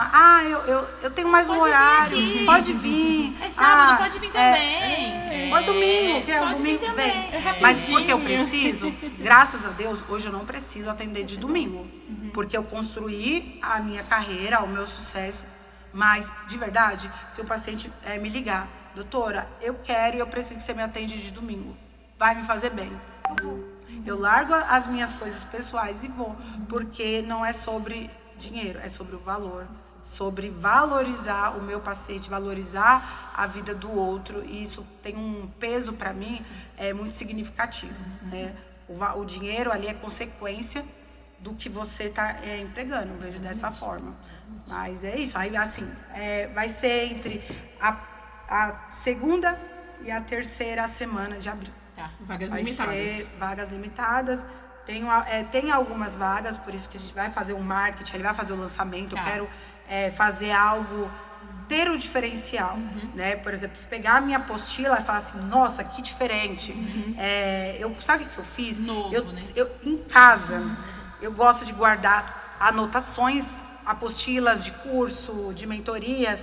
eu tenho mais um horário, pode vir. É sábado, pode vir também. Ou domingo, que é o domingo, vem. Mas porque eu preciso, graças a Deus, hoje eu não preciso atender de domingo. Porque eu construí a minha carreira, o meu sucesso. Mas, de verdade, se o paciente me ligar, doutora, eu quero e eu preciso que você me atende de domingo. Vai me fazer bem. Eu vou. Eu largo as minhas coisas pessoais e vou. Porque não é sobre dinheiro, é sobre o valor, sobre valorizar o meu paciente, valorizar a vida do outro, e isso tem um peso para mim muito significativo, né? O dinheiro ali é consequência do que você está empregando, eu vejo dessa forma. Mas é isso, aí assim, vai ser entre a segunda e a terceira semana de abril. Tá, vagas Vai limitadas. ser vagas limitadas. Tem algumas vagas, por isso que a gente vai fazer um marketing, ele vai fazer o lançamento. Tá. Eu quero fazer algo, ter o diferencial, né? Por exemplo, se pegar a minha apostila e falar assim, nossa, que diferente. Sabe o que eu fiz? Novo, né? Em casa, eu gosto de guardar anotações, apostilas de curso, de mentorias.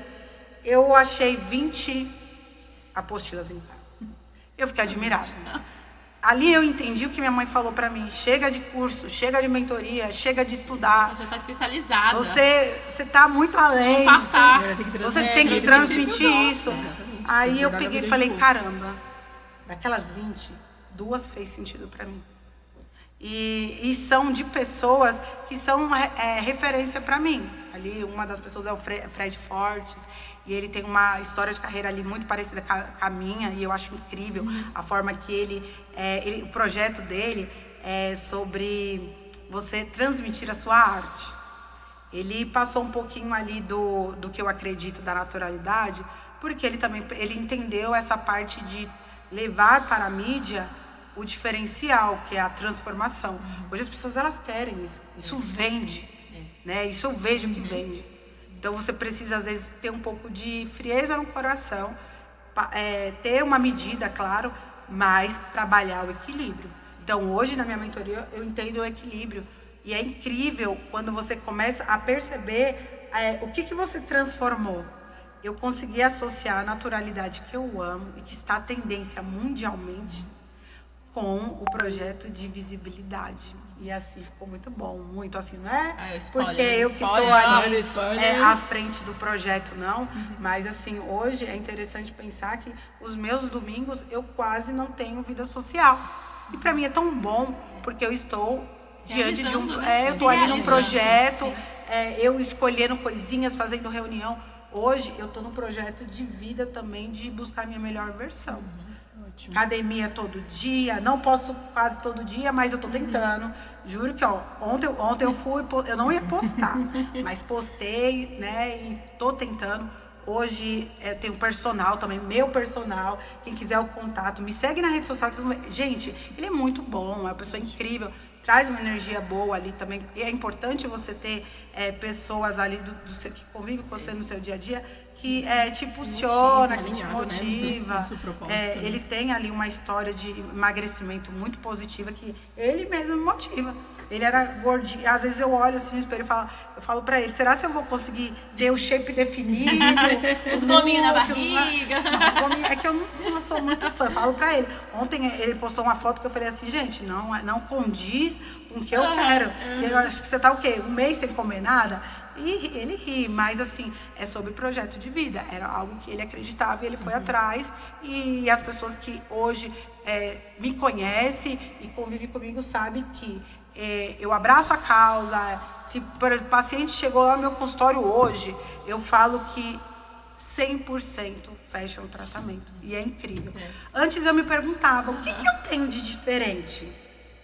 Eu achei 20 apostilas em casa. Eu fiquei admirada. Ali eu entendi o que minha mãe falou pra mim. Chega de curso, chega de mentoria, chega de estudar. Já tá especializada. Você tá muito além. Vamos passar. Você tem que transmitir isso. Exatamente. Aí eu Transbordar peguei a e vida falei, de caramba, daquelas 20, 2 fez sentido pra mim. E são de pessoas que são referência pra mim. Ali uma das pessoas é o Fred Fortes, e ele tem uma história de carreira ali muito parecida com a minha, e eu acho incrível a forma que o projeto dele é sobre você transmitir a sua arte. Ele passou um pouquinho ali do que eu acredito da naturalidade, porque ele entendeu essa parte de levar para a mídia o diferencial, que é a transformação. Hoje as pessoas elas querem isso. Isso vende, né? Isso eu vejo que vende. Então você precisa às vezes ter um pouco de frieza no coração, ter uma medida, claro, mas trabalhar o equilíbrio. Então hoje na minha mentoria eu entendo o equilíbrio, e é incrível quando você começa a perceber o que você transformou. Eu consegui associar a naturalidade que eu amo e que está à tendência mundialmente com o projeto de visibilidade. E assim ficou muito bom, muito assim, não é porque eu que estou ali à frente do projeto, não. Mas assim, hoje é interessante pensar que os meus domingos eu quase não tenho vida social. E para mim é tão bom, porque eu estou diante de um... eu estou ali num projeto, eu escolhendo coisinhas, fazendo reunião. Hoje eu estou num projeto de vida também, de buscar a minha melhor versão. Academia todo dia, não posso quase todo dia, mas eu tô tentando. Juro que ontem eu fui, eu não ia postar, mas postei, né? E tô tentando. Hoje eu tenho personal também, meu personal. Quem quiser o contato, me segue na rede social. Gente, ele é muito bom, é uma pessoa incrível, traz uma energia boa ali também. E é importante você ter pessoas ali que convivem com você no seu dia a dia, que te impulsiona, que te motiva. Ele tem ali uma história de emagrecimento muito positiva, que ele mesmo me motiva. Ele era gordinho, às vezes eu olho assim no espelho e eu falo pra ele, será que eu vou conseguir ter o shape definido? Os gominhos na barriga. Não, os gominhos, é que eu não sou muito fã, eu falo pra ele. Ontem ele postou uma foto que eu falei assim, gente, não condiz com o que eu quero. Eu acho que você tá o quê? Um mês sem comer nada? E ele ri, mas assim, é sobre projeto de vida. Era algo que ele acreditava e ele foi atrás. E as pessoas que hoje me conhecem e convivem comigo sabem que eu abraço a causa. Se o paciente chegou lá no meu consultório hoje, eu falo que 100% fecha o tratamento. E é incrível. Antes eu me perguntava, o que eu tenho de diferente?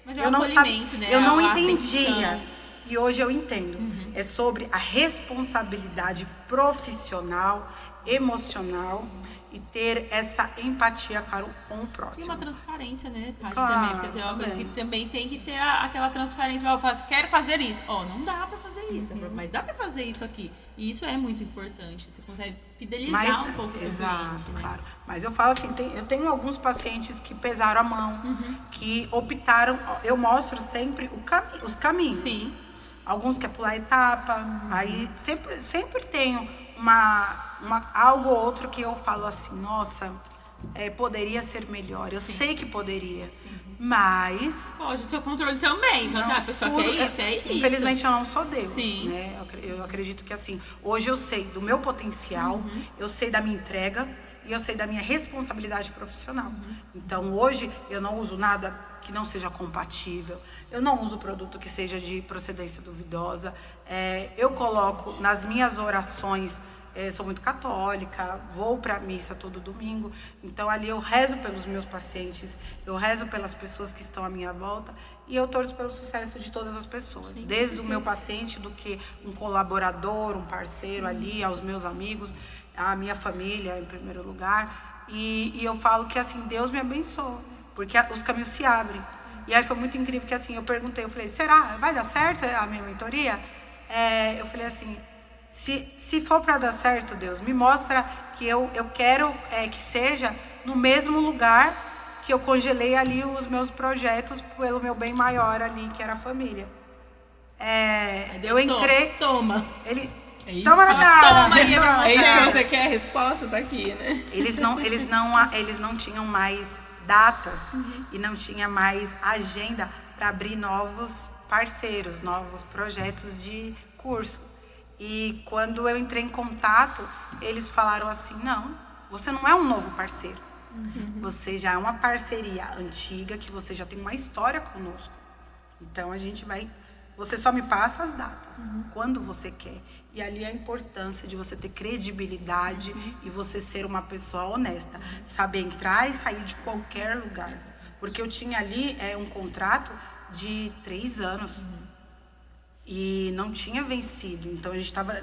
Mas é um acolhimento, né? Eu não A entendia. atenção. E hoje eu entendo. É sobre a responsabilidade profissional, emocional e ter essa empatia com o E próximo. uma transparência, né, Paty, Claro, também. Quer dizer, é uma coisa que também tem que ter aquela transparência. Eu faço, quero fazer isso. Não dá pra fazer isso, mas dá pra fazer isso aqui. E isso é muito importante. Você consegue fidelizar um pouco o seu cliente, né? Claro. Mas eu falo assim, eu tenho alguns pacientes que pesaram a mão, que optaram, eu mostro sempre os caminhos. Sim. Alguns querem pular etapa, aí sempre tenho algo ou outro que eu falo assim, nossa, poderia ser melhor, eu sei que poderia, mas... Pode, o seu controle também, mas a pessoa quer isso, é isso. Infelizmente eu não sou Deus, Sim. né? Eu acredito que assim, hoje eu sei do meu potencial, eu sei da minha entrega, e eu sei da minha responsabilidade profissional. Então, hoje, eu não uso nada que não seja compatível, eu não uso produto que seja de procedência duvidosa, eu coloco nas minhas orações, sou muito católica, vou para a missa todo domingo, então ali eu rezo pelos meus pacientes, eu rezo pelas pessoas que estão à minha volta e eu torço pelo sucesso de todas as pessoas, desde o meu paciente, do que um colaborador, um parceiro ali, aos meus amigos, à minha família em primeiro lugar, e eu falo que assim, Deus me abençoa, porque os caminhos se abrem. E aí foi muito incrível que assim, eu perguntei, eu falei, será? Vai dar certo a minha mentoria? Eu falei assim, se for para dar certo, Deus, me mostra que eu quero que seja no mesmo lugar que eu congelei ali os meus projetos pelo meu bem maior ali, que era a família. Eu entrei... Toma! Ele... É isso? Toma na cara! Toma aí, É isso que você quer? A resposta tá aqui, né? Eles não tinham mais datas e não tinha mais agenda para abrir novos parceiros, novos projetos de curso. E quando eu entrei em contato, eles falaram assim, não, você não é um novo parceiro. Você já é uma parceria antiga, que você já tem uma história conosco. Então a gente vai... Você só me passa as datas, quando você quer. E ali a importância de você ter credibilidade e você ser uma pessoa honesta. Saber entrar e sair de qualquer lugar. Porque eu tinha ali um contrato de 3 anos. E não tinha vencido. Então a gente estava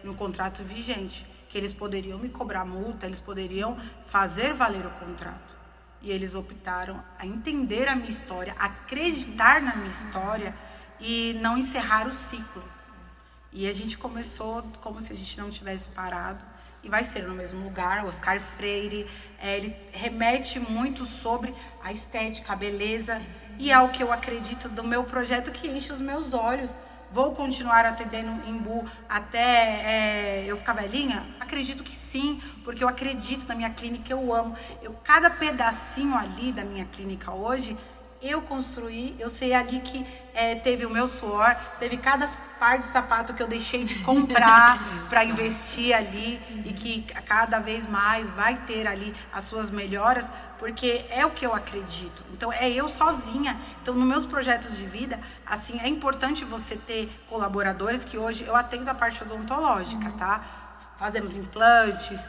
no contrato vigente. Que eles poderiam me cobrar multa, eles poderiam fazer valer o contrato. E eles optaram a entender a minha história, acreditar na minha história e não encerrar o ciclo. E a gente começou como se a gente não tivesse parado. E vai ser no mesmo lugar. Oscar Freire, ele remete muito sobre a estética, a beleza. E ao que eu acredito do meu projeto, que enche os meus olhos. Vou continuar atendendo em Embu até eu ficar velhinha? Acredito que sim, porque eu acredito na minha clínica, eu amo. Cada pedacinho ali da minha clínica hoje, eu construí, eu sei ali que teve o meu suor, teve cada par de sapato que eu deixei de comprar para investir ali e que cada vez mais vai ter ali as suas melhoras, porque é o que eu acredito. Então, é eu sozinha. Então, nos meus projetos de vida, assim, é importante você ter colaboradores, que hoje eu atendo a parte odontológica, tá? Fazemos implantes,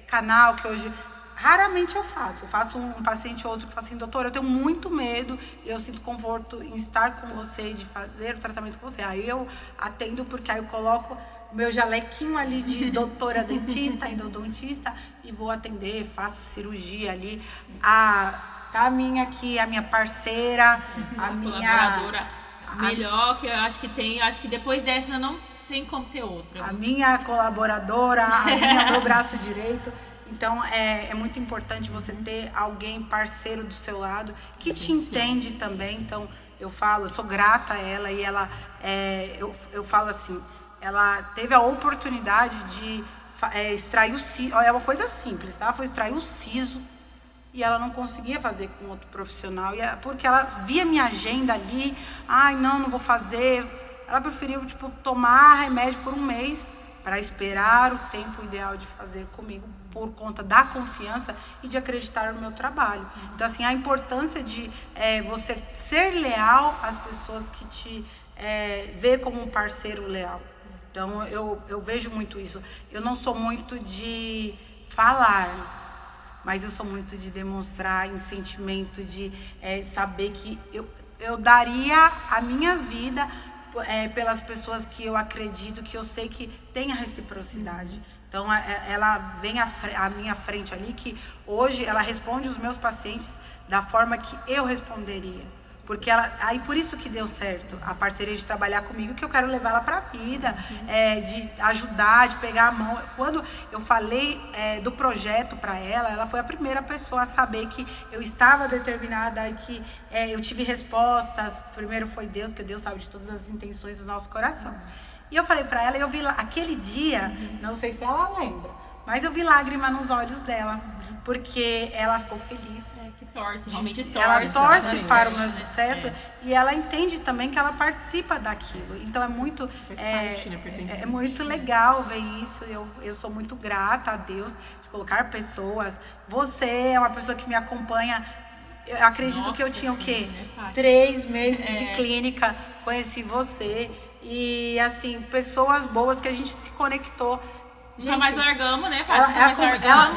canal, que hoje... Raramente eu faço um paciente ou outro que fala assim, doutora, eu tenho muito medo e eu sinto conforto em estar com você, de fazer o tratamento com você. Aí eu atendo, porque aí eu coloco o meu jalequinho ali de doutora dentista, endodontista, e vou atender, faço cirurgia ali. Tá a minha aqui, a minha parceira, a minha... Colaboradora melhor que eu acho que tem, acho que depois dessa não tem como ter outra. A minha colaboradora, meu braço direito. Então, é muito importante você ter alguém parceiro do seu lado, que te entende também. Então, eu sou grata a ela, e ela, eu falo assim, ela teve a oportunidade de extrair o siso, é uma coisa simples, tá? Foi extrair o siso, e ela não conseguia fazer com outro profissional, porque ela via minha agenda ali, não vou fazer. Ela preferiu, tomar remédio por 1 mês, para esperar o tempo ideal de fazer comigo, por conta da confiança e de acreditar no meu trabalho. Então, assim, a importância de você ser leal às pessoas que te vê como um parceiro leal. Então, eu vejo muito isso. Eu não sou muito de falar, mas eu sou muito de demonstrar em sentimento, de saber que eu daria a minha vida pelas pessoas que eu acredito, que eu sei que tem a reciprocidade. Então, ela vem à minha frente ali, que hoje ela responde os meus pacientes da forma que eu responderia. Porque aí por isso que deu certo a parceria de trabalhar comigo, que eu quero levar ela para a vida, de ajudar, de pegar a mão. Quando eu falei do projeto para ela foi a primeira pessoa a saber que eu estava determinada, que eu tive respostas. Primeiro foi Deus, que Deus sabe de todas as intenções do nosso coração. E eu falei para ela, eu vi lá, aquele dia, não sei se ela lembra, mas eu vi lágrima nos olhos dela, porque ela ficou feliz. Que torce, realmente torce. Ela torce né? para o meu sucesso e ela entende também que ela participa daquilo. Então é muito, Faz parte, né? Pertence. é muito legal ver isso. Eu sou muito grata a Deus de colocar pessoas. Você é uma pessoa que me acompanha. Eu acredito que eu tinha o quê? 3 meses de clínica, conheci você. E assim, pessoas boas que a gente se conectou. Nunca mais largamos, né, Paty?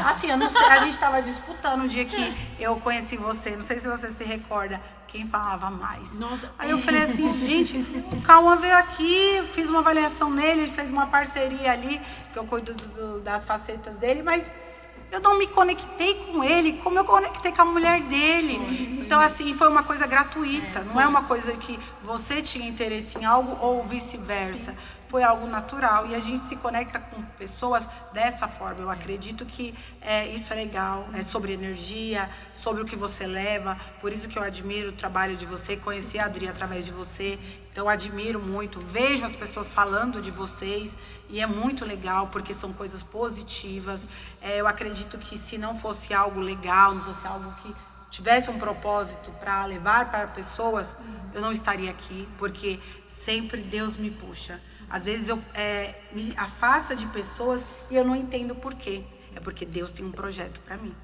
Assim, eu não sei, a gente estava disputando o dia que eu conheci você. Não sei se você se recorda quem falava mais. Nossa. Aí eu falei assim, gente, o Cauã veio aqui, fiz uma avaliação nele, ele fez uma parceria ali, que eu cuido das facetas dele, mas eu não me conectei com ele como eu conectei com a mulher dele. Então, assim, foi uma coisa gratuita. Não é uma coisa que você tinha interesse em algo ou vice-versa. Foi algo natural e a gente se conecta com pessoas dessa forma. Eu acredito que isso é legal, é sobre energia, sobre o que você leva. Por isso que eu admiro o trabalho de você, conheci a Adri através de você. Então eu admiro muito, vejo as pessoas falando de vocês e é muito legal porque são coisas positivas. Eu acredito que se não fosse algo legal, não fosse algo que tivesse um propósito para levar para pessoas, eu não estaria aqui, porque sempre Deus me puxa. Às vezes eu me afasta de pessoas e eu não entendo por quê. É porque Deus tem um projeto para mim.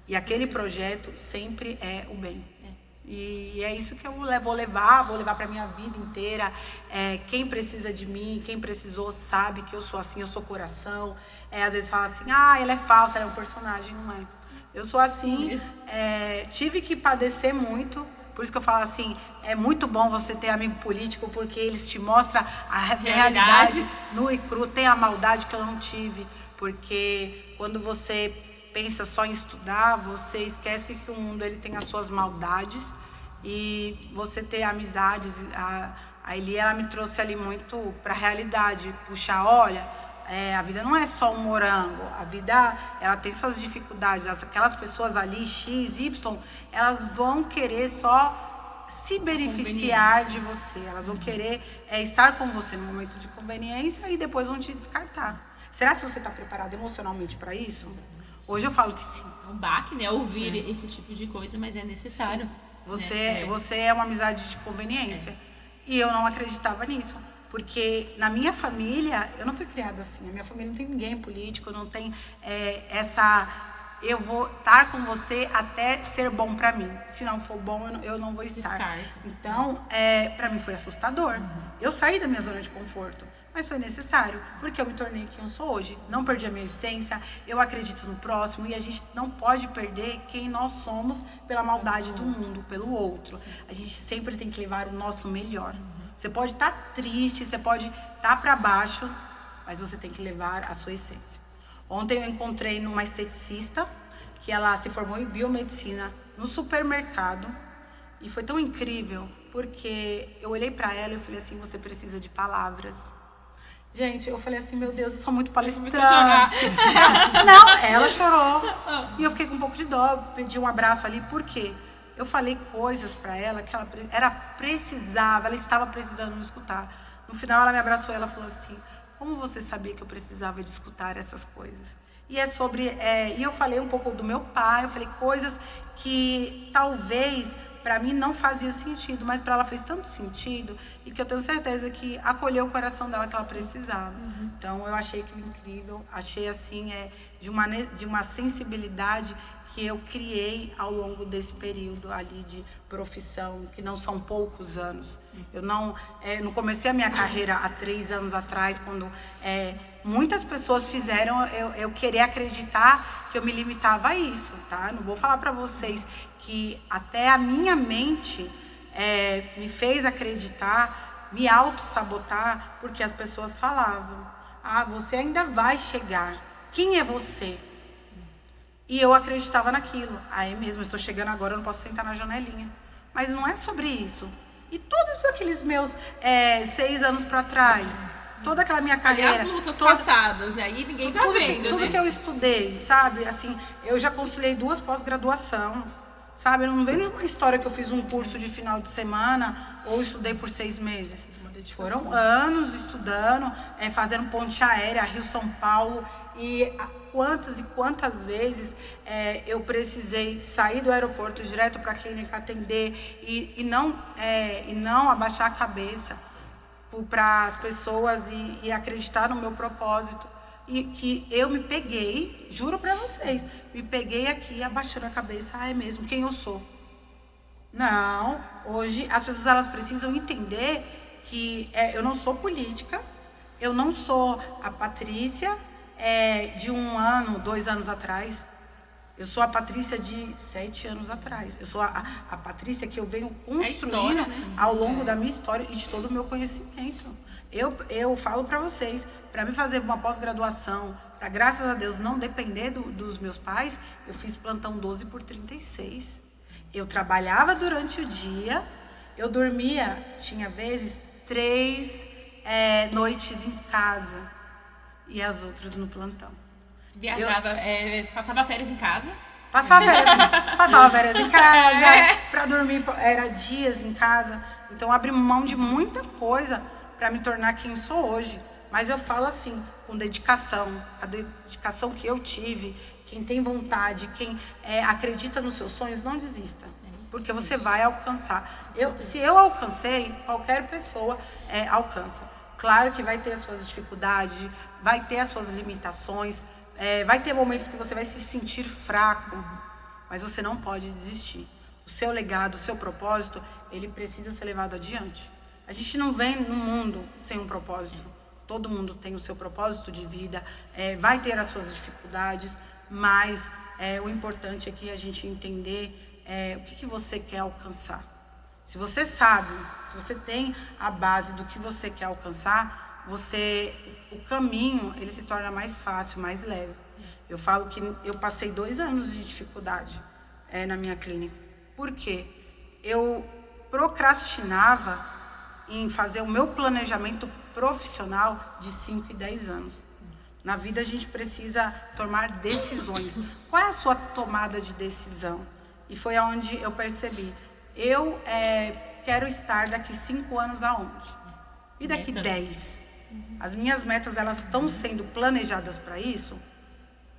E aquele projeto sempre é o bem. E é isso que eu vou levar para minha vida inteira. Quem precisa de mim, quem precisou, sabe que eu sou assim, eu sou coração. Às vezes fala assim, ela é falsa, ela é um personagem. Não é. Eu sou assim, tive que padecer muito. Por isso que eu falo assim, é muito bom você ter amigo político, porque eles te mostram a realidade nua e crua. Tem a maldade que eu não tive, porque quando você pensa só em estudar, você esquece que o mundo ele tem as suas maldades e você ter amizades. A Eli, ela me trouxe ali muito para a realidade, puxar, olha, a vida não é só um morango, a vida ela tem suas dificuldades. Aquelas pessoas ali, X, Y, elas vão querer só se beneficiar de você, elas vão querer estar com você no momento de conveniência e depois vão te descartar. Será que você está preparado emocionalmente para isso? Hoje eu falo que sim. É um baque, né? Ouvir esse tipo de coisa, mas é necessário. Você é uma amizade de conveniência. E eu não acreditava nisso. Porque na minha família, eu não fui criada assim. A minha família não tem ninguém político, não tem eu vou estar com você até ser bom para mim. Se não for bom, eu não vou estar. Descarta. Então, para mim foi assustador. Eu saí da minha zona de conforto. Mas foi necessário, porque eu me tornei quem eu sou hoje. Não perdi a minha essência, eu acredito no próximo e a gente não pode perder quem nós somos pela maldade do mundo, pelo outro. A gente sempre tem que levar o nosso melhor. Você pode estar triste, você pode estar para baixo, mas você tem que levar a sua essência. Ontem eu encontrei numa esteticista, que ela se formou em biomedicina, no supermercado, e foi tão incrível, porque eu olhei para ela e falei assim, você precisa de palavras. Gente, eu falei assim, meu Deus, eu sou muito palestrante. Não, ela chorou. E eu fiquei com um pouco de dó, pedi um abraço ali, por quê? Eu falei coisas para ela que ela ela estava precisando me escutar. No final ela me abraçou e ela falou assim, como você sabia que eu precisava de escutar essas coisas? E é sobre, e eu falei um pouco do meu pai, eu falei coisas que talvez para mim não fazia sentido, mas para ela fez tanto sentido e que eu tenho certeza que acolheu o coração dela que ela precisava. Então eu achei que incrível, achei assim de uma sensibilidade que eu criei ao longo desse período ali de profissão, que não são poucos anos. Eu não comecei a minha carreira há 3 anos atrás, quando muitas pessoas fizeram eu querer acreditar que eu me limitava a isso, tá? Não vou falar para vocês que até a minha mente me fez acreditar, me auto-sabotar, porque as pessoas falavam, você ainda vai chegar, quem é você? E eu acreditava naquilo. É mesmo, eu estou chegando agora, eu não posso sentar na janelinha. Mas não é sobre isso. E todos aqueles meus 6 anos para trás, toda aquela minha carreira... E as lutas passadas, aí ninguém tá vendo, tudo né? que eu estudei, sabe? Assim, eu já conciliei 2 pós-graduação, sabe? Não vem nenhuma história que eu fiz um curso de final de semana ou estudei por 6 meses. Foram anos estudando, fazendo ponte aérea, Rio-São Paulo. E quantas e quantas vezes eu precisei sair do aeroporto direto para a clínica atender e não abaixar a cabeça para as pessoas e acreditar no meu propósito. E que eu me peguei, juro para vocês, me peguei aqui abaixando a cabeça, é mesmo, quem eu sou? Não, hoje as pessoas elas precisam entender que eu não sou política, eu não sou a Patrícia de 1 ano, 2 anos atrás. Eu sou a Patrícia de 7 anos atrás. Eu sou a Patrícia que eu venho construindo história, né? ao longo da minha história e de todo o meu conhecimento. Eu falo para vocês, para me fazer uma pós-graduação, para graças a Deus não depender dos meus pais, eu fiz plantão 12 por 36. Eu trabalhava durante o dia, eu dormia, tinha vezes 3 noites em casa e as outras no plantão. Viajava, passava férias em casa. Passava férias em casa, para dormir era dias em casa. Então abri mão de muita coisa para me tornar quem sou hoje. Mas eu falo assim, com dedicação, a dedicação que eu tive. Quem tem vontade, quem acredita nos seus sonhos, não desista. Porque você vai alcançar. Se eu alcancei, qualquer pessoa alcança. Claro que vai ter as suas dificuldades, vai ter as suas limitações, vai ter momentos que você vai se sentir fraco, mas você não pode desistir. O seu legado, o seu propósito, ele precisa ser levado adiante. A gente não vem no mundo sem um propósito. Todo mundo tem o seu propósito de vida, vai ter as suas dificuldades, mas o importante é que a gente entender o que você quer alcançar. Se você sabe, se você tem a base do que você quer alcançar, o caminho ele se torna mais fácil, mais leve. Eu falo que eu passei 2 anos de dificuldade na minha clínica. Por quê? Eu procrastinava em fazer o meu planejamento profissional de 5 e 10 anos. Na vida a gente precisa tomar decisões. Qual é a sua tomada de decisão? E foi aonde eu percebi. Eu quero estar daqui 5 anos aonde? E daqui 10? As minhas metas, elas estão sendo planejadas para isso?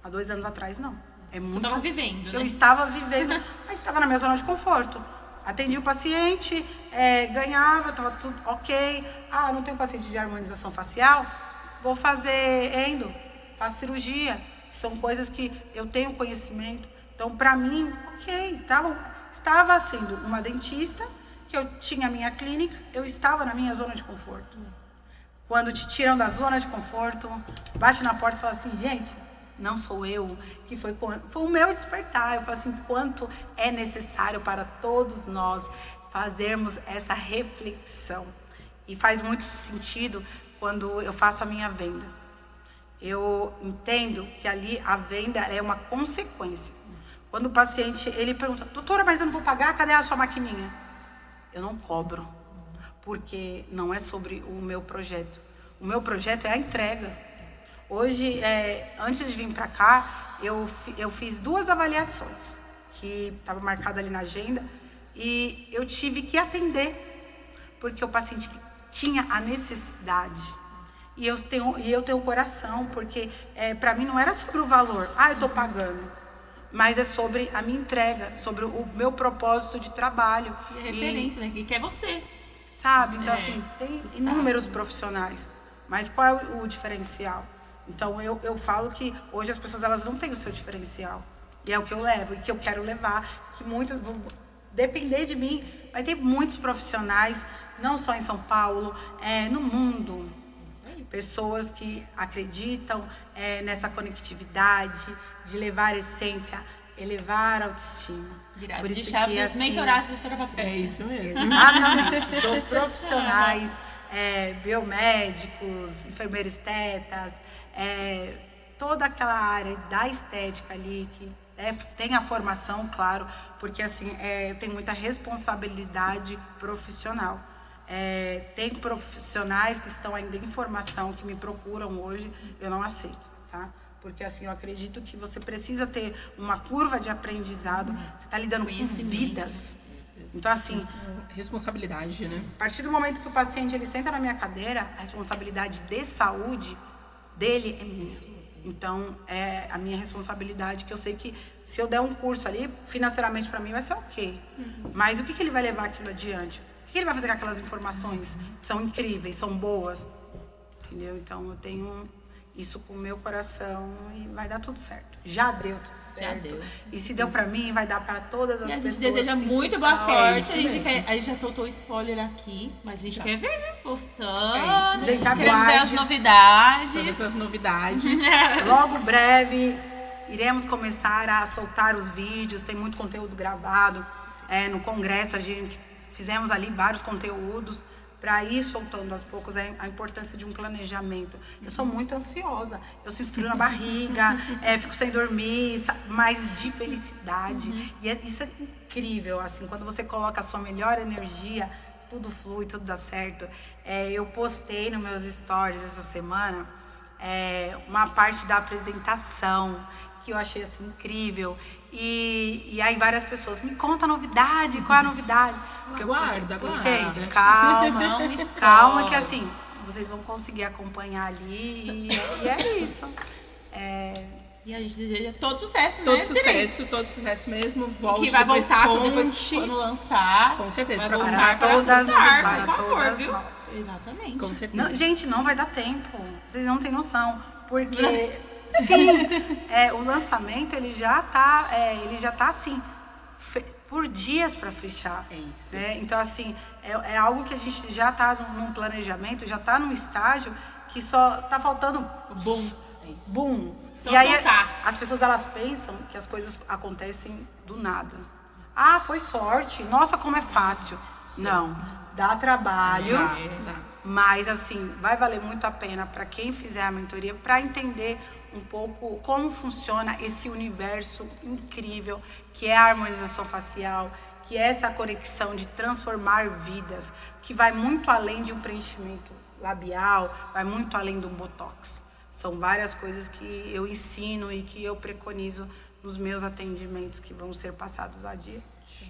Há 2 anos atrás, não. Você estava vivendo, né? Eu estava vivendo, mas estava na minha zona de conforto. Atendi o paciente, ganhava, estava tudo ok. Ah, não tenho paciente de harmonização facial? Vou fazer endo, faço cirurgia. São coisas que eu tenho conhecimento. Então, para mim, ok. Estava sendo uma dentista, que eu tinha a minha clínica, eu estava na minha zona de conforto. Quando te tiram da zona de conforto, bate na porta e fala assim, gente, não sou eu, que foi o meu despertar. Eu falo assim, quanto é necessário para todos nós fazermos essa reflexão. E faz muito sentido quando eu faço a minha venda. Eu entendo que ali a venda é uma consequência. Quando o paciente, ele pergunta, doutora, mas eu não vou pagar, cadê a sua maquininha? Eu não cobro, porque não é sobre o meu projeto. O meu projeto é a entrega. Hoje, antes de vir para cá, eu fiz 2 avaliações, que estava marcada ali na agenda, e eu tive que atender, porque o paciente tinha a necessidade. E eu tenho coração, porque para mim não era sobre o valor, eu estou pagando, mas é sobre a minha entrega, sobre o meu propósito de trabalho. E a referência, né? Que é você. Sabe? Então, assim, tem inúmeros profissionais, mas qual é o diferencial? Então, eu falo que hoje as pessoas elas não têm o seu diferencial. E é o que eu levo, e que eu quero levar, que muitas vão depender de mim. Vai ter muitos profissionais, não só em São Paulo, no mundo. Pessoas que acreditam nessa conectividade, de levar essência, elevar a autoestima. Por isso que assim, mentorados da doutora Patrícia. É isso mesmo. Exatamente. Dos profissionais, biomédicos, enfermeiros estetas, toda aquela área da estética ali, que tem a formação, claro, porque assim, eu tenho muita responsabilidade profissional. Tem profissionais que estão ainda em formação, que me procuram hoje, eu não aceito, tá? Porque assim, eu acredito que você precisa ter uma curva de aprendizado, você está lidando com vidas. Então assim, responsabilidade, né? A partir do momento que o paciente ele senta na minha cadeira, a responsabilidade de saúde dele é minha. Então, é a minha responsabilidade, que eu sei que se eu der um curso ali, financeiramente para mim vai ser ok. Mas o que ele vai levar aquilo adiante? O que ele vai fazer com aquelas informações? São incríveis, são boas. Entendeu? Então, eu tenho isso com o meu coração e vai dar tudo certo. Já deu tudo certo. Já deu. E se deu para mim, vai dar para todas as pessoas. A gente deseja que muito se boa calam. sorte. A gente já soltou o spoiler aqui, mas a gente quer ver, né? Postando. Gente, queremos ver as aguarde. novidades. Todas essas novidades. Logo breve, iremos começar a soltar os vídeos. Tem muito conteúdo gravado. No congresso, a gente fizemos ali vários conteúdos para ir soltando aos poucos a importância de um planejamento. Eu sou muito ansiosa, eu sinto frio na barriga, fico sem dormir, mas de felicidade. E isso é incrível, assim, quando você coloca a sua melhor energia, tudo flui, tudo dá certo. Eu postei nos meus stories essa semana uma parte da apresentação, que eu achei assim incrível. E aí várias pessoas, me conta a novidade, qual é a novidade? Porque Aguarda. Gente, calma, calma que assim, vocês vão conseguir acompanhar ali e é isso. E a gente deseja todo sucesso, Todo né? sucesso, todo sucesso mesmo. Volte, Que vai depois voltar conte. depois quando lançar. Com certeza, Vai pra voltar para todas, lançar, para por favor, todas viu? nós. Exatamente. Com certeza. Não, gente, não vai dar tempo. Vocês não têm noção. Porque, sim, o lançamento, ele já tá assim, por dias para fechar. É isso. Então, assim, é algo que a gente já tá num planejamento, já tá num estágio que só tá faltando Boom. É isso. boom. Só E aí soltar. as pessoas, elas pensam que as coisas acontecem do nada. Ah, foi sorte. Nossa, como é fácil. Não, dá trabalho. Tá. Mas, assim, vai valer muito a pena para quem fizer a mentoria, para entender um pouco como funciona esse universo incrível que é a harmonização facial, que é essa conexão de transformar vidas, que vai muito além de um preenchimento labial, vai muito além de um botox. São várias coisas que eu ensino e que eu preconizo nos meus atendimentos que vão ser passados adiante.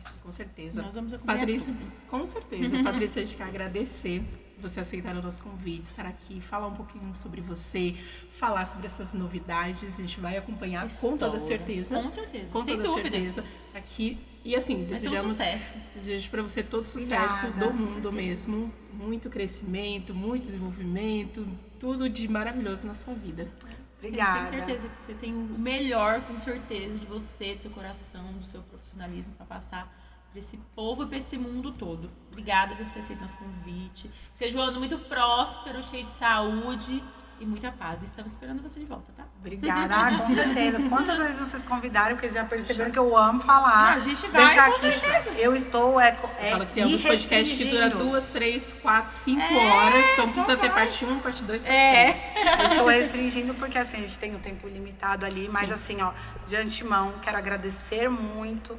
Isso, com certeza. Nós vamos acompanhar Patrícia, com certeza. Patrícia, a gente quer agradecer você aceitar o nosso convite, estar aqui, falar um pouquinho sobre você, falar sobre essas novidades. A gente vai acompanhar com toda certeza. Com certeza, Com sem toda dúvida. certeza. Aqui. E assim, Vai ser um desejamos sucesso. desejo para você todo sucesso Obrigada, do mundo mesmo. Muito crescimento, muito desenvolvimento, tudo de maravilhoso na sua vida. Obrigada. Eu tenho certeza que você tem o melhor, com certeza, de você, do seu coração, do seu profissionalismo para passar para esse povo e para esse mundo todo. Obrigada por ter aceito nosso convite. Seja um ano muito próspero, cheio de saúde e muita paz. Estamos esperando você de volta, tá? Obrigada, com certeza. Quantas vezes vocês convidaram, porque já perceberam que eu amo falar. A gente vai, Deixar com aqui. certeza. Eu estou Fala que tem alguns podcasts que duram 2, 3, 4, 5 horas. Então precisa ter parte 1, parte 2, parte 3. Eu estou restringindo porque assim, a gente tem um tempo limitado ali, mas assim, ó, de antemão, quero agradecer muito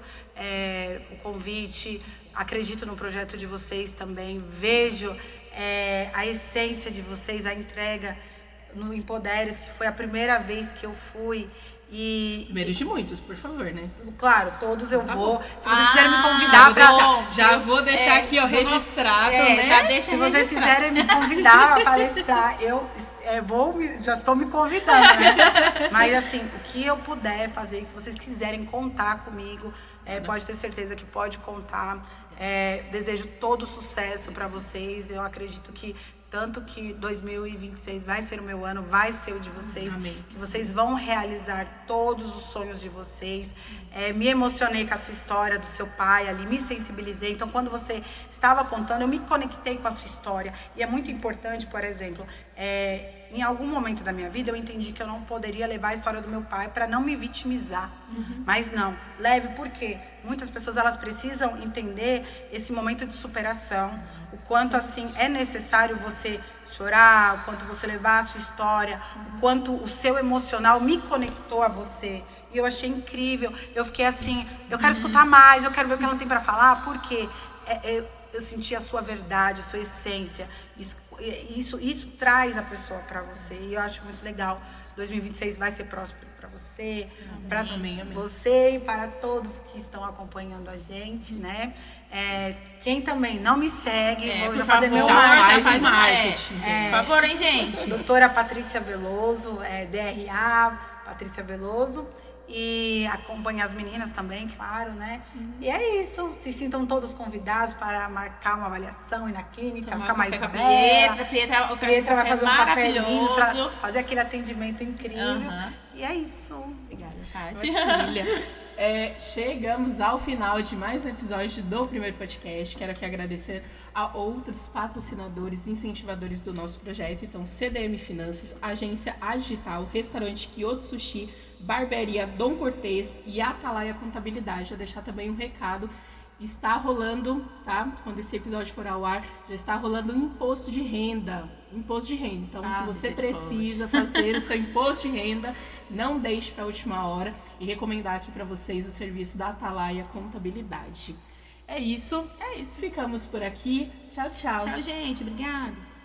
o convite, acredito no projeto de vocês também, vejo a essência de vocês, a entrega no Empodere-se, foi a primeira vez que eu fui e... Primeiro de muitos, por favor, né? Claro, todos eu vou. bom. Se vocês quiserem me Já convidar vou para... deixar, já vou deixar aqui, ó, registrado, né? Já deixa Se vocês registrado. quiserem me convidar para palestrar, eu já estou me convidando, né? Mas assim, o que eu puder fazer, que vocês quiserem contar comigo, pode ter certeza que pode contar. Desejo todo sucesso para vocês. Eu acredito que tanto que 2026 vai ser o meu ano, vai ser o de vocês. Amém. Que vocês vão realizar todos os sonhos de vocês. Me emocionei com a sua história do seu pai ali, me sensibilizei. Então, quando você estava contando, eu me conectei com a sua história. E é muito importante, por exemplo, em algum momento da minha vida, eu entendi que eu não poderia levar a história do meu pai para não me vitimizar. Mas não, leve, por quê? Muitas pessoas, elas precisam entender esse momento de superação. O quanto, assim, é necessário você chorar, o quanto você levar a sua história, o quanto o seu emocional me conectou a você. E eu achei incrível. Eu fiquei assim, eu quero escutar mais, eu quero ver o que ela tem para falar, porque eu senti a sua verdade, a sua essência. Isso traz a pessoa para você. E eu acho muito legal. 2026 vai ser próspero para você. você, Amém. para Amém, amém. você e para todos que estão acompanhando a gente, né? Quem também não me segue, vou por já fazer favor, meu já marketing. faz o marketing. Por favor, hein, gente? Doutora Patrícia Veloso, DRA Patrícia Veloso. E acompanhe as meninas também, claro, né? E é isso. Se sintam todos convidados para marcar uma avaliação e na clínica, Tomar ficar um mais café com a bela. Pietra oferece Pietra vai fazer um cafezinho, maravilhoso. fazer aquele atendimento incrível. Aham. E é isso. Obrigada, Tati. Maravilha. Chegamos ao final de mais um episódio do primeiro podcast. Quero aqui agradecer a outros patrocinadores e incentivadores do nosso projeto. Então, CDM Finanças, Agência A Digital, Restaurante Kyoto Sushi, Barbearia Dom Cortês e Atalaia Contabilidade. Já deixar também um recado. Está rolando, tá? Quando esse episódio for ao ar, já está rolando um imposto de renda. Imposto de renda. Então, se você precisa fazer o seu imposto de renda, não deixe para a última hora e recomendar aqui para vocês o serviço da Atalaia Contabilidade. É isso. Ficamos por aqui. Tchau, tchau. Tchau, gente. Obrigada.